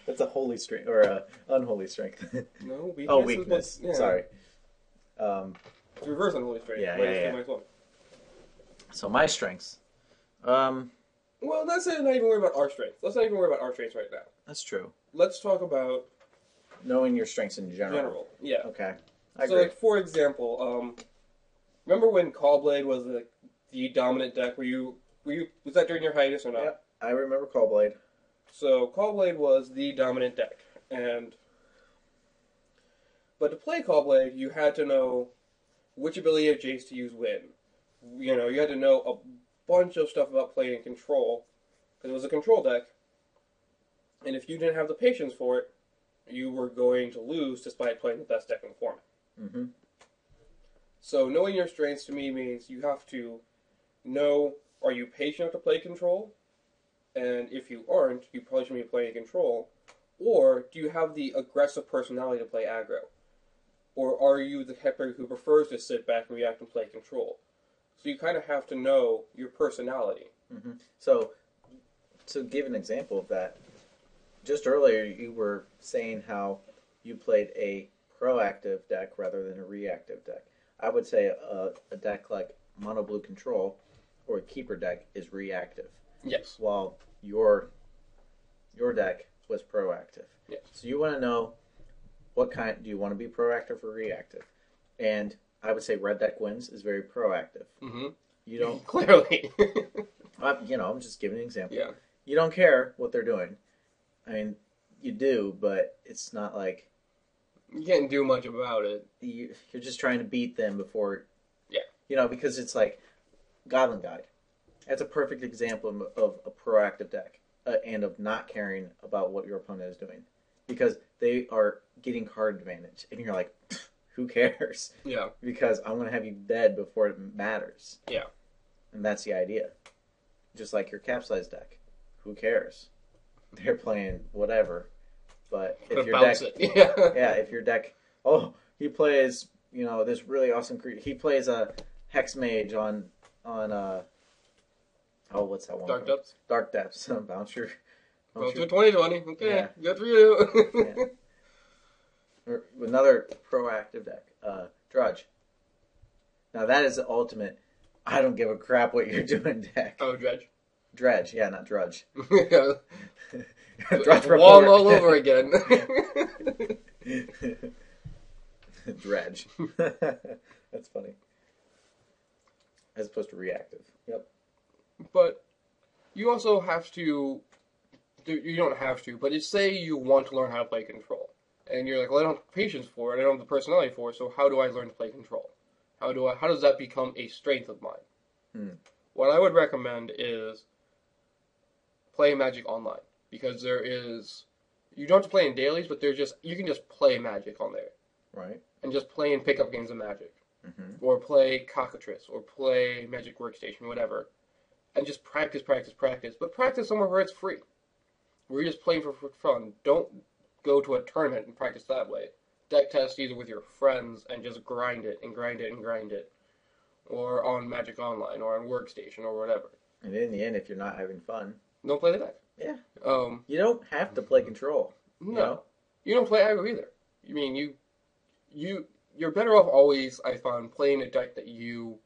Speaker 1: That's a holy strength, or a unholy strength.
Speaker 2: No, weakness.
Speaker 1: Oh, weakness.
Speaker 2: Yeah.
Speaker 1: Sorry.
Speaker 2: It's reverse unholy strength.
Speaker 1: Yeah. So my strengths.
Speaker 2: Well, let's not even worry about our strengths. Let's not even worry about our strengths right now.
Speaker 1: That's true.
Speaker 2: Let's talk about
Speaker 1: knowing your strengths in general.
Speaker 2: Yeah.
Speaker 1: Okay. I
Speaker 2: So,
Speaker 1: agree.
Speaker 2: like, for example, remember when Callblade was the dominant deck? Was that during your hiatus or not?
Speaker 1: Yep. I remember Callblade.
Speaker 2: So, Callblade was the dominant deck. But to play Callblade, you had to know which ability of Jace to use when. You know, you had to know a bunch of stuff about playing control, because it was a control deck. And if you didn't have the patience for it, you were going to lose despite playing the best deck in the format.
Speaker 1: Mm-hmm.
Speaker 2: So knowing your strengths to me means you have to know, are you patient enough to play control? And if you aren't, you probably shouldn't be playing control. Or do you have the aggressive personality to play aggro? Or are you the type who prefers to sit back and react and play control? So you kind of have to know your personality.
Speaker 1: Mm-hmm. So, to give an example of that, just earlier you were saying how you played a proactive deck rather than a reactive deck. I would say a deck like Mono Blue Control or a Keeper deck is reactive.
Speaker 2: Yes.
Speaker 1: While your deck was proactive.
Speaker 2: Yes.
Speaker 1: So you want to know what kind, do you want to be proactive or reactive? And I would say red deck wins is very proactive.
Speaker 2: Mm-hmm.
Speaker 1: You don't
Speaker 2: clearly.
Speaker 1: I'm just giving an example.
Speaker 2: Yeah.
Speaker 1: You don't care what they're doing. I mean, you do, but it's not like
Speaker 2: You can't do much about it.
Speaker 1: you're just trying to beat them before.
Speaker 2: Yeah.
Speaker 1: Because it's like Goblin Guide. That's a perfect example of a proactive deck and of not caring about what your opponent is doing, because they are getting card advantage, and you're like, who cares?
Speaker 2: Yeah.
Speaker 1: Because I'm going to have you dead before it matters.
Speaker 2: Yeah.
Speaker 1: And that's the idea. Just like your capsize deck. Who cares? They're playing whatever. But if your deck... if your deck... Oh, he plays, this really awesome creature. He plays a Hex Mage on what's that one?
Speaker 2: Dark Depths?
Speaker 1: Dark Depths. Bounce your
Speaker 2: 2020. Okay,
Speaker 1: Yeah.
Speaker 2: good for you.
Speaker 1: Yeah. Or another proactive deck, Drudge. Now that is the ultimate, I don't give a crap what you're doing deck.
Speaker 2: Oh, Dredge.
Speaker 1: Dredge, yeah, not Drudge.
Speaker 2: Yeah.
Speaker 1: Drudge
Speaker 2: Wong
Speaker 1: report.
Speaker 2: all over again.
Speaker 1: Dredge. That's funny. As opposed to reactive. Yep.
Speaker 2: But you also have to... You don't have to, but just say you want to learn how to play control. And you're like, well, I don't have the patience for it, I don't have the personality for it, so how do I learn to play control? How does that become a strength of mine? What I would recommend is play Magic online. Because you don't have to play in dailies, but you can just play Magic on there.
Speaker 1: Right.
Speaker 2: And just play in pickup games of Magic.
Speaker 1: Mm-hmm.
Speaker 2: Or play Cockatrice, or play Magic Workstation, whatever. And just practice. But practice somewhere where it's free. Where you're just playing for fun. Don't go to a tournament and practice that way. Deck test either with your friends and just grind it. Or on Magic Online, or on Workstation, or whatever.
Speaker 1: And in the end, if you're not having fun...
Speaker 2: Don't play the deck.
Speaker 1: Yeah. You don't have to play control.
Speaker 2: No. You don't play aggro either. I mean, you're better off always, I find, playing a deck that you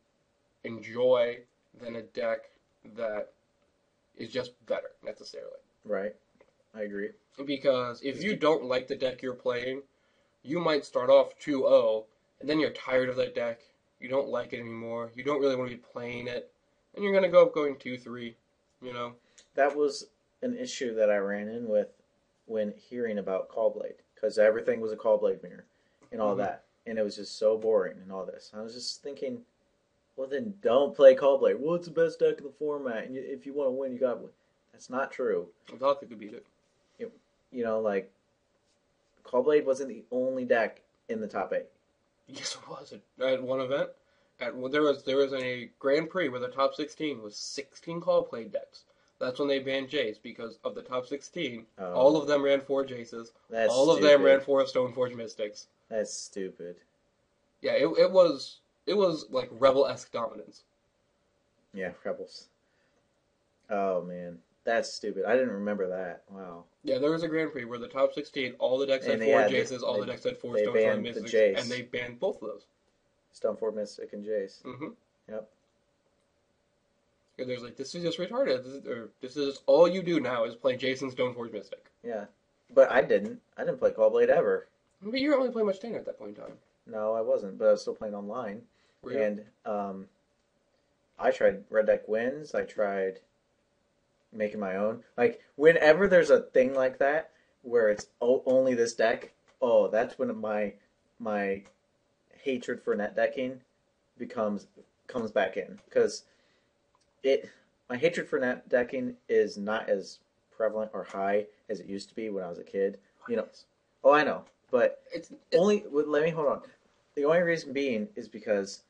Speaker 2: enjoy than a deck that is just better, necessarily.
Speaker 1: Right. I agree.
Speaker 2: Because if you don't like the deck you're playing, you might start off 2-0, and then you're tired of that deck, you don't like it anymore, you don't really want to be playing it, and you're going to go up going 2-3,
Speaker 1: That was an issue that I ran in with when hearing about Callblade, because everything was a Callblade mirror and all that, and it was just so boring and all this. I was just thinking, well, then don't play Callblade. Well, it's the best deck in the format, and if you want to win, you got to win. That's not true.
Speaker 2: Without could beat it.
Speaker 1: Callblade wasn't the only deck in the top 8.
Speaker 2: Yes, it was. At one event, there was a Grand Prix where the top 16 was 16 Callblade decks. That's when they banned Jace, because of the top 16, all of them ran 4 Jaces. All of them ran 4 Stoneforge Mystics.
Speaker 1: That's stupid.
Speaker 2: Yeah, it was like Rebel-esque dominance.
Speaker 1: Yeah, Rebels. Oh, man. That's stupid. I didn't remember that. Wow.
Speaker 2: Yeah, there was a Grand Prix where the top 16, all the decks had 4 Jaces, all the decks had 4 Stoneforge Mystics, and they banned both of those.
Speaker 1: Stoneforge Mystic and Jace.
Speaker 2: Mm-hmm.
Speaker 1: Yep.
Speaker 2: And there's this is just retarded. This is all you do now is play Jason Stoneforge Mystic.
Speaker 1: Yeah. But I didn't. I didn't play Call Blade ever.
Speaker 2: But you weren't really playing much standard at that point in time.
Speaker 1: No, I wasn't. But I was still playing online.
Speaker 2: Were you?
Speaker 1: And I tried Red Deck Wins. I tried making my own. Like whenever there's a thing like that where it's only this deck, oh, that's when my hatred for net decking comes back in because it my hatred for net decking is not as prevalent or high as it used to be when I was a kid. You know, oh, I know, but
Speaker 2: It's
Speaker 1: only let me hold on. The only reason being is because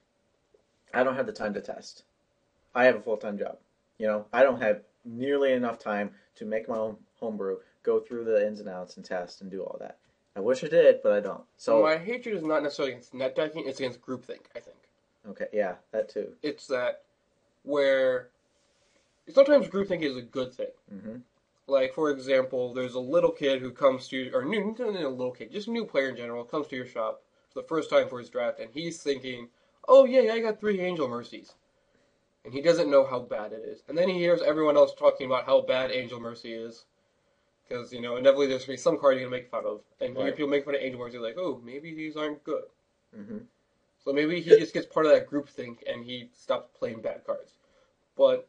Speaker 1: I don't have the time to test. I have a full-time job. You know, I don't have nearly enough time to make my own homebrew, go through the ins and outs and test and do all that. I wish I did, but I don't. So
Speaker 2: my hatred is not necessarily against net decking; it's against groupthink. I think
Speaker 1: okay, yeah, that too.
Speaker 2: it's that where sometimes groupthink is a good thing.
Speaker 1: Mm-hmm.
Speaker 2: Like for example, there's a little kid who comes to or new, not a little kid, just a new player in general comes to your shop for the first time for his draft, and he's thinking, "Oh yeah, I got 3 Angel Mercies." And he doesn't know how bad it is. And then he hears everyone else talking about how bad Angel Mercy is. Because, inevitably there's going to be some card you're going to make fun of. And you hear people make fun of Angel Mercy, like, oh, maybe these aren't good.
Speaker 1: Mm-hmm.
Speaker 2: So maybe he just gets part of that group think and he stops playing bad cards. But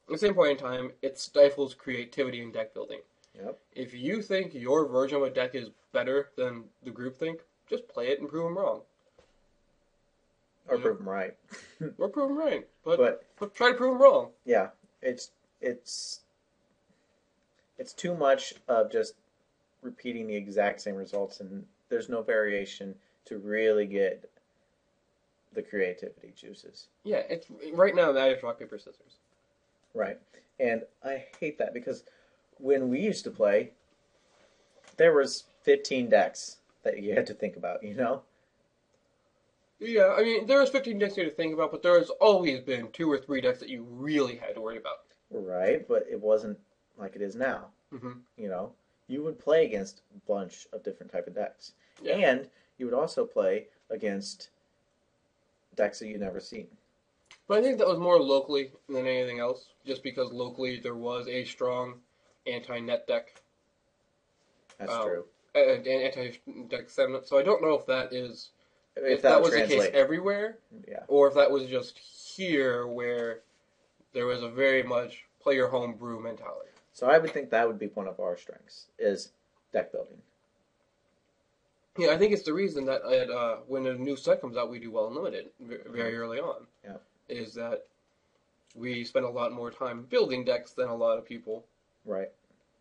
Speaker 2: at the same point in time, it stifles creativity in deck building.
Speaker 1: Yep.
Speaker 2: If you think your version of a deck is better than the group think, just play it and prove them wrong.
Speaker 1: Or prove them right.
Speaker 2: Or prove them right. But try to prove them wrong.
Speaker 1: Yeah, it's too much of just repeating the exact same results, and there's no variation to really get the creativity juices.
Speaker 2: Yeah, it's right now that is rock paper scissors.
Speaker 1: Right, and I hate that because when we used to play, there was 15 decks that you had to think about. You know.
Speaker 2: Yeah, I mean, there was 15 decks here to think about, but there has always been 2 or 3 decks that you really had to worry about.
Speaker 1: Right, but it wasn't like it is now.
Speaker 2: Mm-hmm.
Speaker 1: You know, you would play against a bunch of different type of decks,
Speaker 2: Yeah.
Speaker 1: and you would also play against decks that you've never seen.
Speaker 2: But I think that was more locally than anything else, just because locally there was a strong anti-net deck.
Speaker 1: That's true.
Speaker 2: And anti-deck sentiment. So I don't know if that is...
Speaker 1: If
Speaker 2: that
Speaker 1: that
Speaker 2: was
Speaker 1: translate.
Speaker 2: the case everywhere,
Speaker 1: Yeah.
Speaker 2: or if that was just here where there was a very much player homebrew mentality.
Speaker 1: So I would think that would be one of our strengths, is deck building.
Speaker 2: Yeah, I think it's the reason that when a new set comes out, we do well unlimited very early on.
Speaker 1: Yeah.
Speaker 2: Is that we spend a lot more time building decks than a lot of people.
Speaker 1: Right.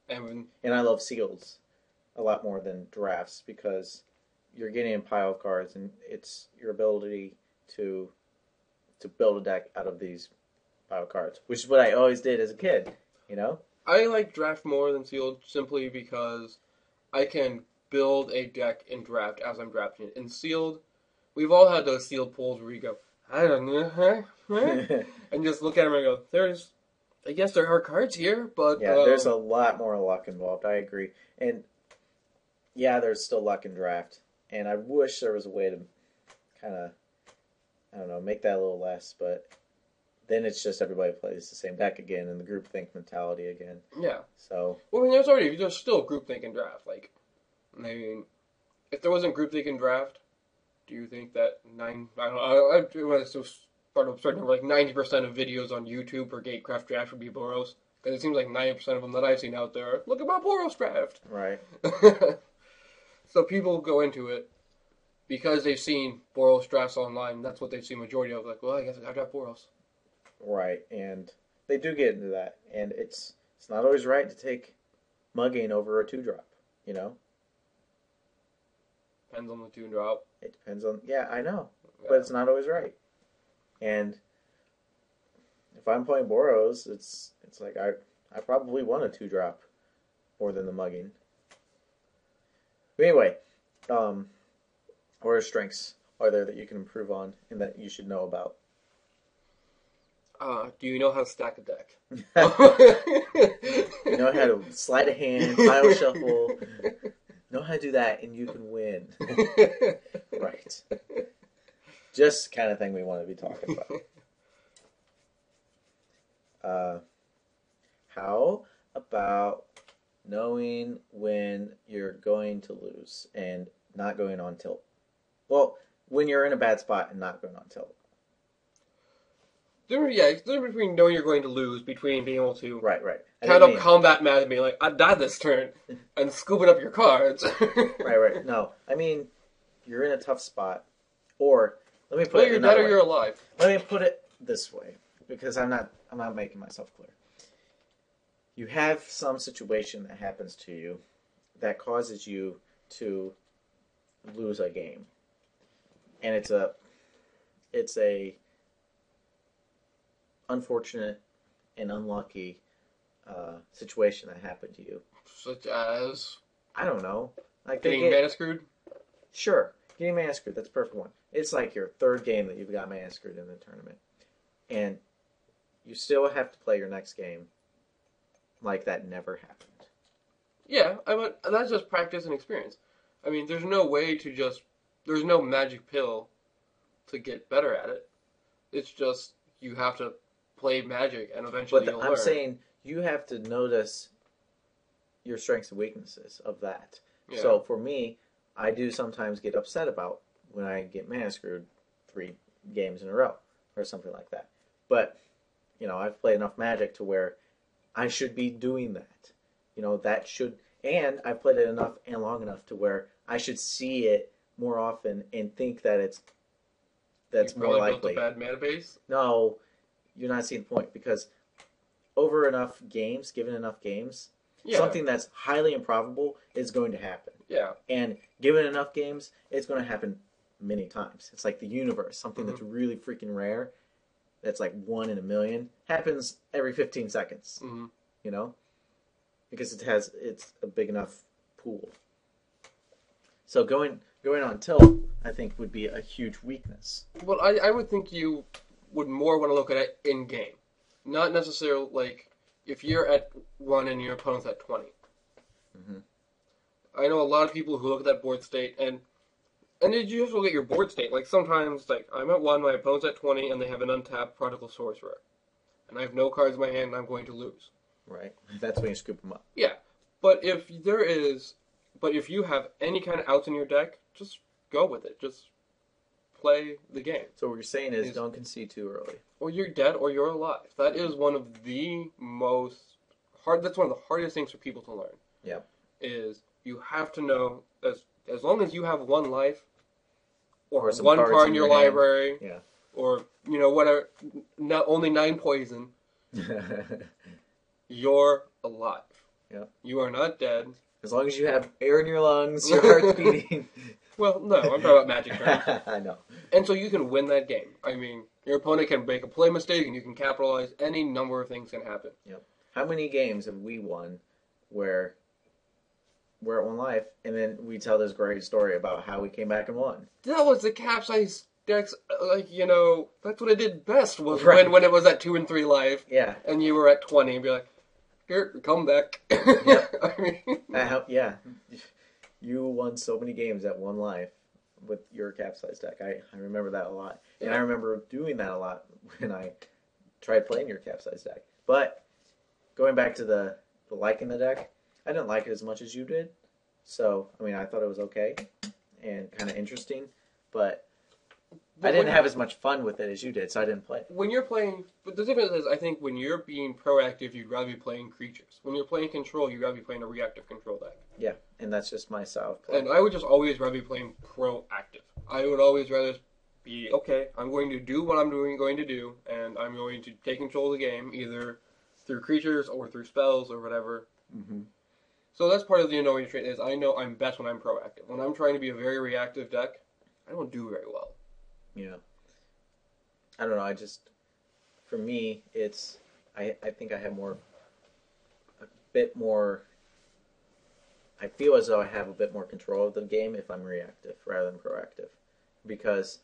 Speaker 2: And
Speaker 1: I love seals a lot more than drafts because you're getting a pile of cards, and it's your ability to build a deck out of these pile of cards, which is what I always did as a kid. You know.
Speaker 2: I like draft more than sealed simply because I can build a deck in draft as I'm drafting it. In sealed, we've all had those sealed pulls where you go, I don't know, and just look at them and go, I guess there are cards here, but...
Speaker 1: Yeah, there's a lot more luck involved, I agree. And, yeah, there's still luck in draft. And I wish there was a way to kind of, I don't know, make that a little less, but then it's just everybody plays the same deck again and the groupthink mentality again.
Speaker 2: Yeah.
Speaker 1: So...
Speaker 2: Well, I mean, there's still groupthink in draft. Like, I mean, if there wasn't groupthink in draft, do you think that like 90% of videos on YouTube for Gatecraft draft would be Boros? Because it seems like 90% of them that I've seen out there are, look at my Boros draft.
Speaker 1: Right.
Speaker 2: So people go into it because they've seen Boros drafts online. That's what they've seen majority of. Like, well, I guess I got to draft Boros.
Speaker 1: Right, and they do get into that, and it's not always right to take mugging over a 2-drop. You know.
Speaker 2: Depends on the 2-drop.
Speaker 1: It depends on... Yeah, I know.
Speaker 2: Yeah.
Speaker 1: But it's not always right. And if I'm playing Boros, it's like I probably want a 2-drop more than the mugging. But anyway, what strengths are there that you can improve on and that you should know about?
Speaker 2: Do you know how to stack a deck?
Speaker 1: You know how to sleight of hand, pile shuffle. Know how to do that, and you can win. Right. Just the kind of thing we want to be talking about. How about knowing when you're going to lose and not going on tilt. Well, when you're in a bad spot and not going on tilt.
Speaker 2: It's the difference between knowing you're going to lose, between being able to
Speaker 1: Right.
Speaker 2: kind of combat mad and being like, I died this turn, and scooping up your cards.
Speaker 1: Right. No, I mean, you're in a tough spot, or let me put it
Speaker 2: you're
Speaker 1: another
Speaker 2: dead or
Speaker 1: way.
Speaker 2: you're alive.
Speaker 1: Let me put it this way, because I'm not making myself clear. You have some situation that happens to you that causes you to lose a game, and it's a unfortunate and unlucky situation that happened to you.
Speaker 2: Such as?
Speaker 1: I don't know. Like
Speaker 2: Getting mana screwed?
Speaker 1: Sure. Getting mana screwed, that's a perfect one. It's like your third game that you've got mana screwed in the tournament. And you still have to play your next game like that never happened.
Speaker 2: Yeah, that's just practice and experience. I mean, there's no magic pill to get better at it. It's just, you have to play Magic, and eventually you'll learn.
Speaker 1: I'm saying you have to notice your strengths and weaknesses of that. Yeah. So for me, I do sometimes get upset about when I get mana screwed 3 games in a row or something like that. But, I've played enough Magic to where I should be doing that. And I've played it enough and long enough to where I should see it more often and think that that's more likely.
Speaker 2: Built a bad mana base?
Speaker 1: No, you're not seeing the point, because given enough games, something that's highly improbable is going to happen.
Speaker 2: Yeah.
Speaker 1: And given enough games, it's going to happen many times. It's like the universe, something that's really freaking rare, that's like 1 in a million, happens every 15 seconds. Because it's a big enough pool. So going on tilt, I think, would be a huge weakness.
Speaker 2: Well, I would think you would more want to look at it in game, not necessarily like if you're at 1 and your opponent's at 20. I know a lot of people who look at that board state, and you just look at your board state. Like sometimes, like I'm at 1, my opponent's at 20, and they have an untapped Prodigal Sorcerer, and I have no cards in my hand, and I'm going to lose.
Speaker 1: Right. That's when you scoop them up.
Speaker 2: Yeah, but if you have any kind of outs in your deck, just go with it. Just play the game.
Speaker 1: So what you're saying is don't concede too early.
Speaker 2: Or you're dead or you're alive. That is one of the that's one of the hardest things for people to learn.
Speaker 1: Yeah.
Speaker 2: Is you have to know, as long as you have 1 life, or
Speaker 1: some
Speaker 2: 1
Speaker 1: cards
Speaker 2: card in your
Speaker 1: hand.
Speaker 2: library,
Speaker 1: yeah,
Speaker 2: or, whatever, only 9 poison, you're alive.
Speaker 1: Yeah.
Speaker 2: You are not dead.
Speaker 1: As long as you have air in your lungs, your heart's beating.
Speaker 2: Well, no, I'm talking about Magic terms.
Speaker 1: I know.
Speaker 2: And so you can win that game. I mean, your opponent can make a play mistake, and you can capitalize. Any number of things can happen.
Speaker 1: Yep. How many games have we won where we're at 1 life, and then we tell this great story about how we came back and won?
Speaker 2: That was the capsized decks. That's what it did best, was when it was at 2 and 3 life.
Speaker 1: Yeah. And
Speaker 2: you were at 20, and be like, here, come back.
Speaker 1: Yep.
Speaker 2: I mean,
Speaker 1: yeah. You won so many games at 1 life with your capsized deck. I remember that a lot. And I remember doing that a lot when I tried playing your capsized deck. But going back to the liking the deck, I didn't like it as much as you did. So, I mean, I thought it was okay and kind of interesting. But I didn't have as much fun with it as you did, so I didn't play.
Speaker 2: When you're playing... But the difference is, I think when you're being proactive, you'd rather be playing creatures. When you're playing control, you'd rather be playing a reactive control deck.
Speaker 1: Yeah, and that's just my style of play.
Speaker 2: And I would just always rather be playing proactive. I would always rather be, okay, I'm going to do what I'm going to do, and I'm going to take control of the game, either through creatures or through spells or whatever.
Speaker 1: Mm-hmm.
Speaker 2: So that's part of the annoying trait, is I know I'm best when I'm proactive. When I'm trying to be a very reactive deck, I don't do very well.
Speaker 1: Yeah. I don't know, for me, it's, I think I have a bit more, I feel as though I have a bit more control of the game if I'm reactive rather than proactive. Because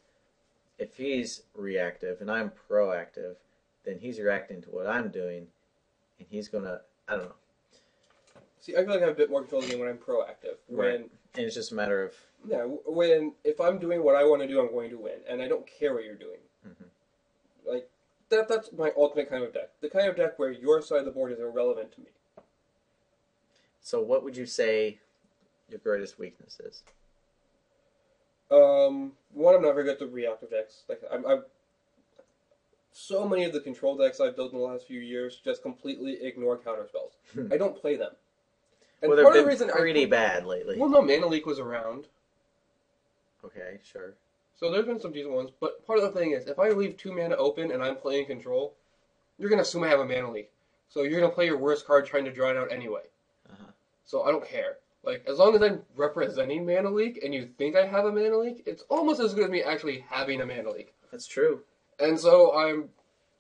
Speaker 1: if he's reactive and I'm proactive, then he's reacting to what I'm doing, and he's gonna, I don't know.
Speaker 2: See, I feel like I have a bit more control of the game when I'm proactive.
Speaker 1: Right. And it's just a matter of...
Speaker 2: Yeah, if I'm doing what I want to do, I'm going to win, and I don't care what you're doing. Mm-hmm. Like, that's my ultimate kind of deck. The kind of deck where your side of the board is irrelevant to me.
Speaker 1: So what would you say your greatest weakness is?
Speaker 2: One, I'm not very good at the reactive decks. Like I'm so many of the control decks I've built in the last few years just completely ignore counter spells. I don't play them. And
Speaker 1: Well, they've
Speaker 2: part of
Speaker 1: been
Speaker 2: the reason
Speaker 1: pretty bad lately.
Speaker 2: Well, no, Mana Leak was around.
Speaker 1: Okay, sure.
Speaker 2: So there's been some decent ones, but part of the thing is, if I leave 2 mana open and I'm playing control, you're going to assume I have a Mana Leak. So you're going to play your worst card trying to draw it out anyway.
Speaker 1: Uh-huh.
Speaker 2: So I don't care. Like, as long as I'm representing Mana Leak and you think I have a Mana Leak, it's almost as good as me actually having a Mana Leak.
Speaker 1: That's true.
Speaker 2: And so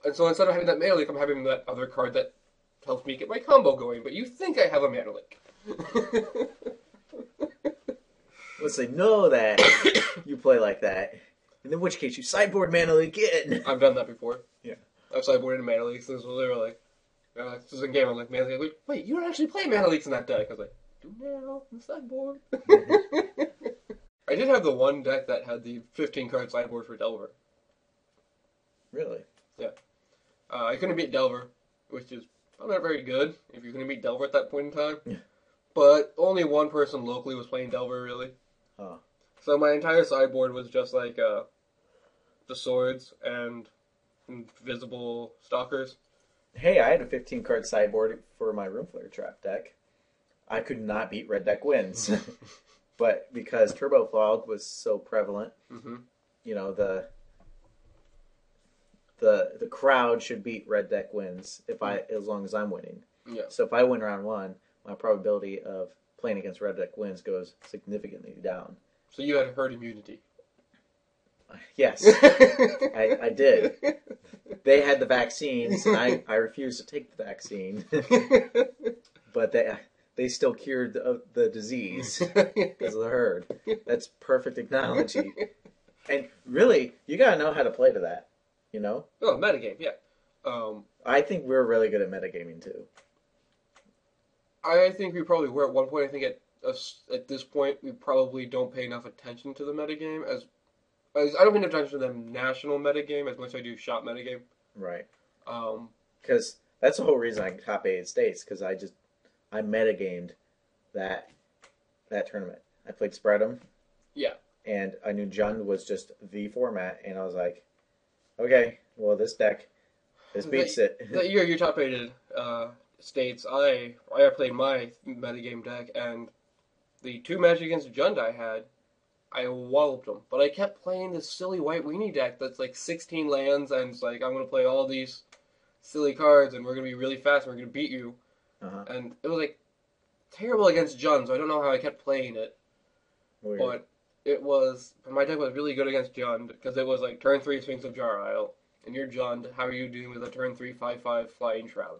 Speaker 2: instead of having that Mana Leak, I'm having that other card that helps me get my combo going, but you think I have a Mana Leak.
Speaker 1: Let's say no that you play like that. In which case you sideboard Mana Leak in.
Speaker 2: I've done that before.
Speaker 1: Yeah.
Speaker 2: I've sideboarded Mana Leaks. This was literally this was a game. I'm like, Mana Leak. Like, wait, you don't actually play Mana Leaks in that deck. I was like, do now in the sideboard. I did have the one deck that had the 15 card sideboard for Delver.
Speaker 1: Really?
Speaker 2: Yeah. I couldn't beat Delver, which is not very good if you're going to beat Delver at that point in time.
Speaker 1: Yeah. But
Speaker 2: only one person locally was playing Delver, really.
Speaker 1: Huh.
Speaker 2: So my entire sideboard was just like the swords and invisible stalkers.
Speaker 1: Hey, I had a 15-card sideboard for my Room Flare Trap deck. I could not beat Red Deck Wins. But because Turbo Fog was so prevalent, you know, the crowd should beat Red Deck Wins as long as I'm winning.
Speaker 2: Yeah.
Speaker 1: So if I win round one, my probability of playing against Red Deck Wins goes significantly down.
Speaker 2: So you had herd immunity.
Speaker 1: Yes, I did. They had the vaccines, and I refused to take the vaccine. But they still cured the disease because of the herd. That's perfect analogy. And really, you gotta know how to play to that, you know?
Speaker 2: Oh, metagame, yeah.
Speaker 1: I think we're really good at metagaming, too.
Speaker 2: I think we probably were at one point. I think at this point, we probably don't pay enough attention to the metagame as I don't pay enough attention to the national metagame as much as I do shop metagame.
Speaker 1: Right. Because that's the whole reason I top 8 states, because I metagamed that tournament. I played Spread'em.
Speaker 2: Yeah.
Speaker 1: And I knew Jund was just the format, and I was like, okay, well, this beats it.
Speaker 2: The year you top 8'd states, I played my metagame deck, and the 2 matches against Jund I had, I walloped them. But I kept playing this silly white weenie deck that's like 16 lands, and it's like, I'm going to play all these silly cards, and we're going to be really fast, and we're going to beat you.
Speaker 1: Uh-huh.
Speaker 2: And it was like terrible against Jund, so I don't know how I kept playing it.
Speaker 1: Weird.
Speaker 2: But my deck was really good against Jund, because it was like turn 3 Sphinx of Jar Isle, and you're Jund, how are you doing with a turn 3 5/5 Flying Shroud?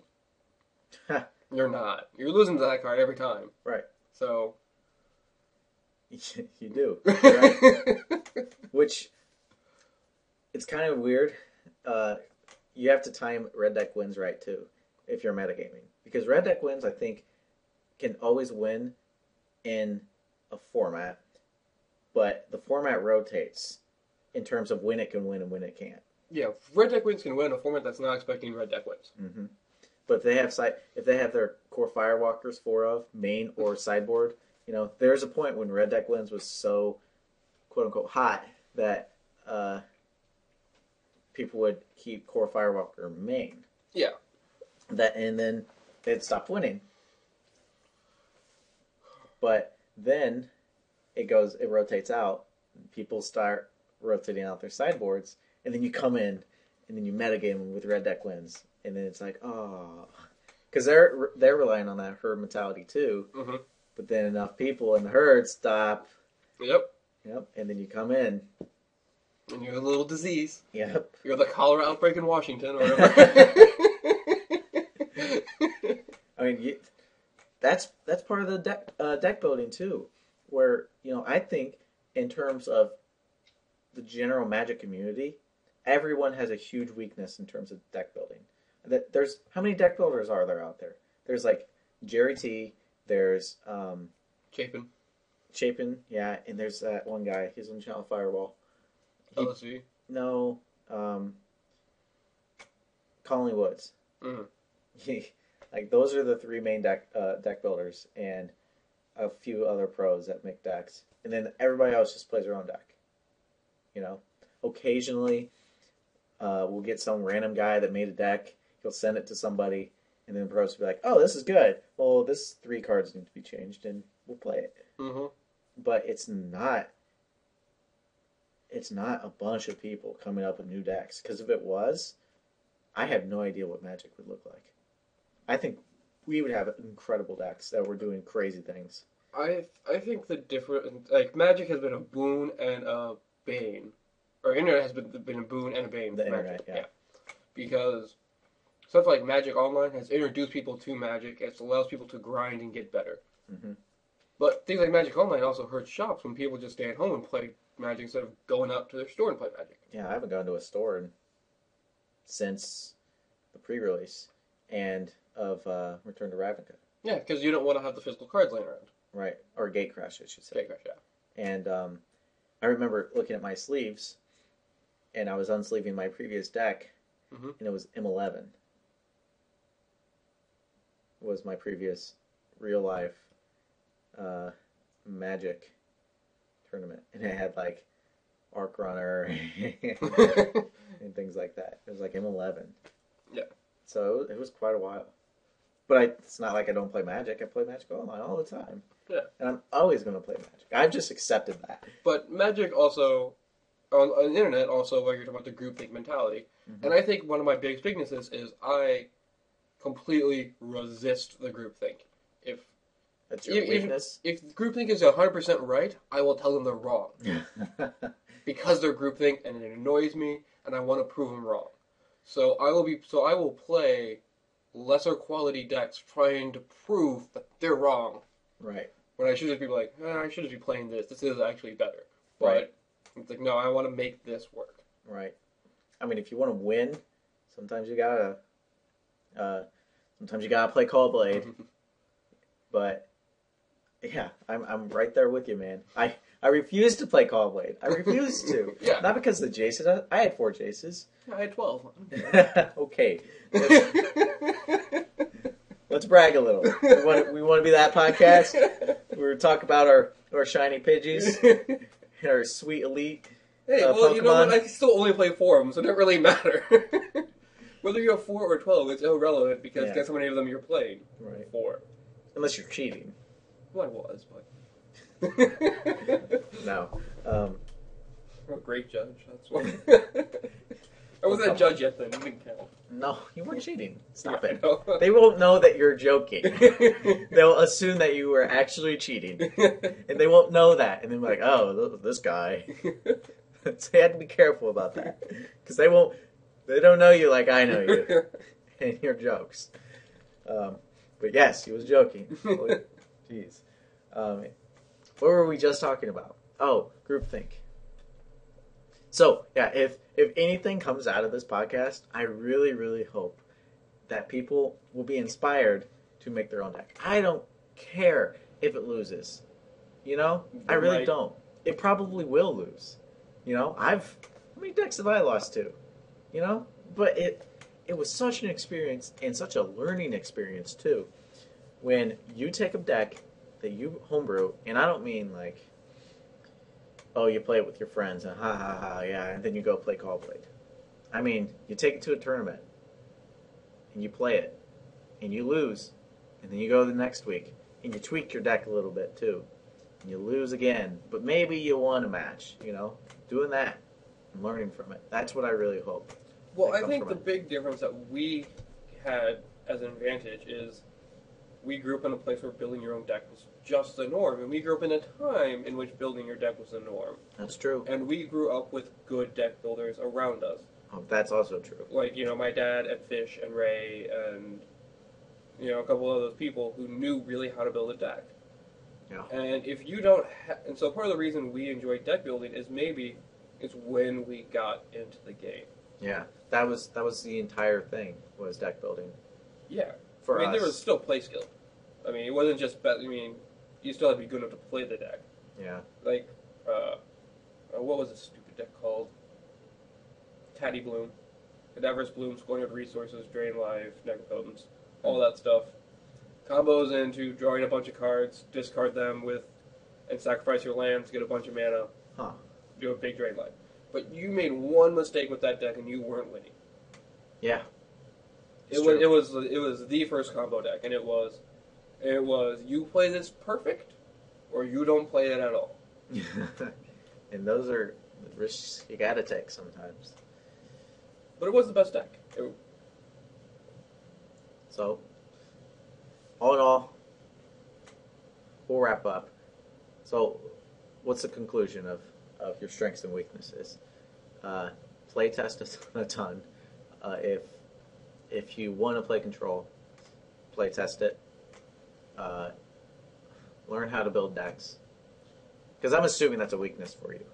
Speaker 2: You're not. You're losing to that card every time.
Speaker 1: Right.
Speaker 2: So
Speaker 1: you do. Right. Which, it's kind of weird. You have to time Red Deck Wins right, too, if you're metagaming. Because Red Deck Wins, I think, can always win in a format, but the format rotates in terms of when it can win and when it can't.
Speaker 2: Yeah, Red Deck Wins can win a format that's not expecting Red Deck Wins.
Speaker 1: Mm-hmm. But if they have their core Firewalkers 4 of main or sideboard, you know, there's a point when Red Deck Wins was so quote unquote hot that people would keep core Firewalker main.
Speaker 2: Yeah.
Speaker 1: And then they'd stop winning. But then it rotates out. People start rotating out their sideboards, and then you come in, and then you metagame them with Red Deck Wins. And then it's like, oh, because they're relying on that herd mentality too. Mm-hmm. But then enough people in the herd stop.
Speaker 2: Yep.
Speaker 1: And then you come in,
Speaker 2: and you're a little disease.
Speaker 1: Yep.
Speaker 2: You're the cholera outbreak in Washington, or whatever.
Speaker 1: I mean, that's part of the deck building too, where I think in terms of the general Magic community, everyone has a huge weakness in terms of deck building. How many deck builders are there out there? There's like Jerry T. There's Chapin, yeah, and there's that one guy. He's on Channel Firewall.
Speaker 2: LSV?
Speaker 1: No, Colin Woods. Like those are the three main deck builders, and a few other pros that make decks, and then everybody else just plays their own deck. You know, occasionally we'll get some random guy that made a deck. He'll send it to somebody, and then the pros will be like, "Oh, this is good. Well, this 3 cards need to be changed, and we'll play it."
Speaker 2: Mm-hmm.
Speaker 1: But it's not. It's not a bunch of people coming up with new decks. Because if it was, I have no idea what Magic would look like. I think we would have incredible decks that were doing crazy things.
Speaker 2: I think the different, like, Magic has been a boon and a bane, or Internet has been a boon and a bane.
Speaker 1: The
Speaker 2: for
Speaker 1: Internet,
Speaker 2: Magic.
Speaker 1: yeah.
Speaker 2: Because stuff like Magic Online has introduced people to Magic. It allows people to grind and get better.
Speaker 1: Mm-hmm.
Speaker 2: But things like Magic Online also hurt shops when people just stay at home and play Magic instead of going out to their store and play Magic.
Speaker 1: Yeah, I haven't gone to a store since the pre-release and of Return to Ravnica.
Speaker 2: Yeah, because you don't want to have the physical cards laying around.
Speaker 1: Right, or Gatecrash, I should say.
Speaker 2: Gatecrash, yeah.
Speaker 1: And I remember looking at my sleeves, and I was unsleeving my previous deck,
Speaker 2: Mm-hmm.
Speaker 1: and it was M11. Was my previous real-life Magic tournament, and it had like Arc Runner and things like that. It was like M11.
Speaker 2: Yeah.
Speaker 1: So it was quite a while. But it's not like I don't play Magic. I play Magic Online all the time.
Speaker 2: Yeah.
Speaker 1: And I'm always going to play Magic. I've just accepted that.
Speaker 2: But Magic also, on the Internet, also, like you're talking about the groupthink mentality.
Speaker 1: Mm-hmm.
Speaker 2: And I think one of my biggest weaknesses is I completely resist the groupthink. If
Speaker 1: That's your weakness?
Speaker 2: If groupthink is 100% right, I will tell them they're wrong. Because they're groupthink, and it annoys me, and I want to prove them wrong. So I will play lesser quality decks trying to prove that they're wrong.
Speaker 1: Right.
Speaker 2: When I should just be like, I should just be playing this. This is actually better. But
Speaker 1: Right.
Speaker 2: it's like, no, I want to make this work.
Speaker 1: Right. I mean, if you want to win, sometimes you gotta play Callblade. But yeah, I'm right there with you, man. I refuse to play Callblade. I refuse to.
Speaker 2: Yeah.
Speaker 1: Not because of the Jaces. I had 4 Jaces.
Speaker 2: I had 12.
Speaker 1: Okay. Let's brag a little. We want to be that podcast. We're talking about our shiny Pidgeys and our sweet elite
Speaker 2: Hey, well,
Speaker 1: Pokemon.
Speaker 2: you know what? I can still only play 4 of them, so it doesn't really matter. Whether you have 4 or 12, it's irrelevant because guess how many of them you're playing?
Speaker 1: Right.
Speaker 2: 4.
Speaker 1: Unless you're cheating.
Speaker 2: Well, I was, but...
Speaker 1: No.
Speaker 2: I'm a great judge, that's why. I wasn't a judge yet then, it didn't count.
Speaker 1: No, you weren't cheating. Stop
Speaker 2: Yeah,
Speaker 1: it.
Speaker 2: I know.
Speaker 1: They won't know that you're joking. They'll assume that you were actually cheating. And they won't know that. And they'll be like, oh, this guy. So you have to be careful about that. Because they don't know you like I know you. And your jokes. But yes, he was joking. Jeez. What were we just talking about? Oh, groupthink. So, yeah, if anything comes out of this podcast, I really, really hope that people will be inspired to make their own deck. I don't care if it loses. You know? I really don't. It probably will lose. You know? How many decks have I lost to? You know? But it was such an experience and such a learning experience, too. When you take a deck that you homebrew, and I don't mean like, oh, you play it with your friends, and ha ha ha, yeah, and then you go play Callblade. I mean, you take it to a tournament, and you play it, and you lose, and then you go the next week, and you tweak your deck a little bit too, and you lose again, but maybe you won a match, you know? Doing that and learning from it. That's what I really hope.
Speaker 2: Well, I think the big difference that we had as an advantage is we grew up in a place where building your own deck was just the norm, and we grew up in a time in which building your deck was the norm.
Speaker 1: That's true.
Speaker 2: And we grew up with good deck builders around us.
Speaker 1: Oh, that's also true.
Speaker 2: Like, you know, my dad and Fish and Ray and, you know, a couple of those people who knew really how to build a deck.
Speaker 1: Yeah.
Speaker 2: And if you don't and so part of the reason we enjoy deck building is maybe it's when we got into the game.
Speaker 1: Yeah. That was the entire thing, was deck building.
Speaker 2: Yeah.
Speaker 1: For
Speaker 2: I mean,
Speaker 1: us.
Speaker 2: there was still play skill. I mean, it wasn't just you still had to be good enough to play the deck.
Speaker 1: Yeah.
Speaker 2: Like, what was this stupid deck called? Tatty Bloom. Cadaverous Bloom, scoring of resources, drain life, necropotence. all that stuff. Combos into drawing a bunch of cards, discard them and sacrifice your land to get a bunch of mana.
Speaker 1: Huh.
Speaker 2: Do a big drain line. But you made one mistake with that deck and you weren't winning.
Speaker 1: Yeah.
Speaker 2: It was the first combo deck, and it was you play this perfect, or you don't play it at all.
Speaker 1: And those are the risks you gotta take sometimes.
Speaker 2: But it was the best deck.
Speaker 1: So, all in all, we'll wrap up. So, what's the conclusion of your strengths and weaknesses? Play test a ton. If you want to play control, play test it. Learn how to build decks. Because I'm assuming that's a weakness for you.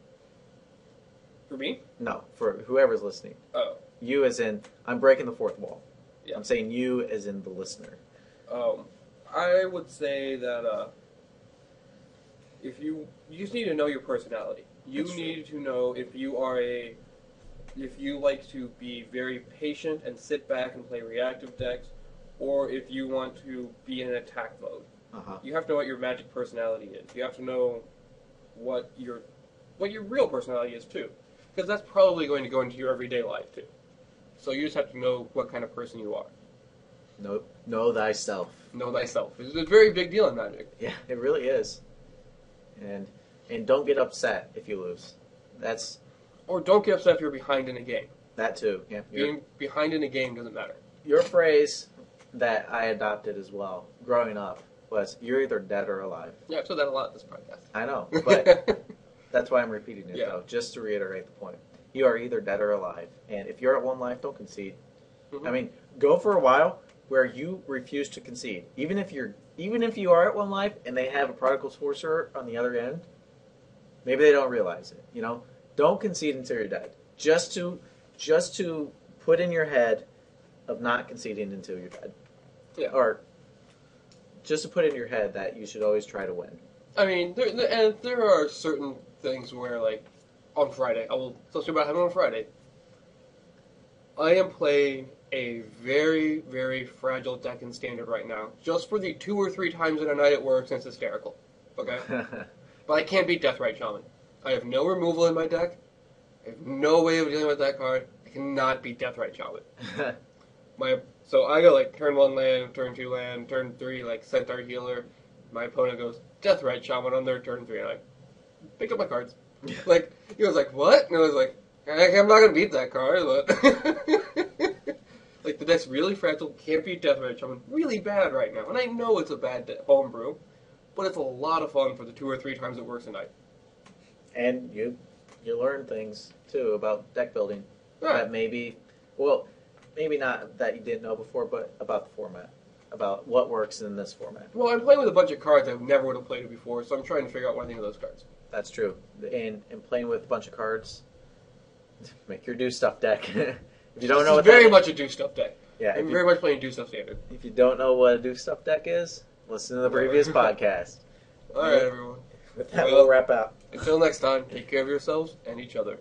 Speaker 2: For me?
Speaker 1: No, for whoever's listening.
Speaker 2: Oh.
Speaker 1: You as in, I'm breaking the fourth wall.
Speaker 2: Yeah.
Speaker 1: I'm saying you as in the listener.
Speaker 2: I would say that if you just need to know your personality. You need to know if you like to be very patient and sit back and play reactive decks, or if you want to be in an attack mode.
Speaker 1: Uh-huh.
Speaker 2: You have to know what your Magic personality is. You have to know what your real personality is too, because that's probably going to go into your everyday life too. So you just have to know what kind of person you are.
Speaker 1: Know thyself.
Speaker 2: Know thyself. It's a very big deal in Magic.
Speaker 1: Yeah, it really is. And don't get upset if you lose.
Speaker 2: Or don't get upset if you're behind in a game.
Speaker 1: That too. Yeah.
Speaker 2: Being behind in a game doesn't matter.
Speaker 1: Your phrase that I adopted as well, growing up, was "You're either dead or alive."
Speaker 2: Yeah, I've said that a lot in this podcast.
Speaker 1: I know, but that's why I'm repeating it,
Speaker 2: Yeah.
Speaker 1: though, just to reiterate the point. You are either dead or alive, and if you're at one life, don't concede.
Speaker 2: Mm-hmm.
Speaker 1: I mean, go for a while where you refuse to concede, even if you are at one life and they have a prodigal sorcerer on the other end. Maybe they don't realize it. Don't concede until you're dead. Just to put in your head of not conceding until you're dead.
Speaker 2: Yeah.
Speaker 1: Or just to put in your head that you should always try to win.
Speaker 2: I mean, there are certain things where, like, on Friday, I will tell you about having on Friday. I am playing a very, very fragile deck in Standard right now, just for the 2 or 3 times in a night it works, and it's hysterical. Okay? But I can't beat Deathrite Shaman. I have no removal in my deck. I have no way of dealing with that card. I cannot beat Deathrite Shaman. So I go, like, turn 1 land, turn 2 land, turn 3, like, Centaur Healer. My opponent goes, Deathrite Shaman on their turn 3, and I picked up my cards. Like, he was like, what? And I was like, I'm not going to beat that card, but... Like, the deck's really fragile, can't beat Deathrite Shaman. Really bad right now. And I know it's a bad homebrew, but it's a lot of fun for the 2 or 3 times it works a night.
Speaker 1: And you learn things, too, about deck building.
Speaker 2: Right.
Speaker 1: That maybe not that you didn't know before, but about the format. About what works in this format.
Speaker 2: Well, I'm playing with a bunch of cards I never would have played it before, so I'm trying to figure out what I think of those cards.
Speaker 1: That's true. And playing with a bunch of cards, make your do stuff deck. If you don't know what
Speaker 2: It's very much a do stuff deck.
Speaker 1: Yeah,
Speaker 2: I'm very much playing do stuff standard.
Speaker 1: If you don't know what a do stuff deck is, listen to the previous podcast.
Speaker 2: All right, everyone.
Speaker 1: With that, we'll wrap out.
Speaker 2: Until next time, take care of yourselves and each other.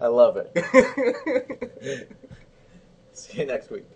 Speaker 1: I love it. See you next week.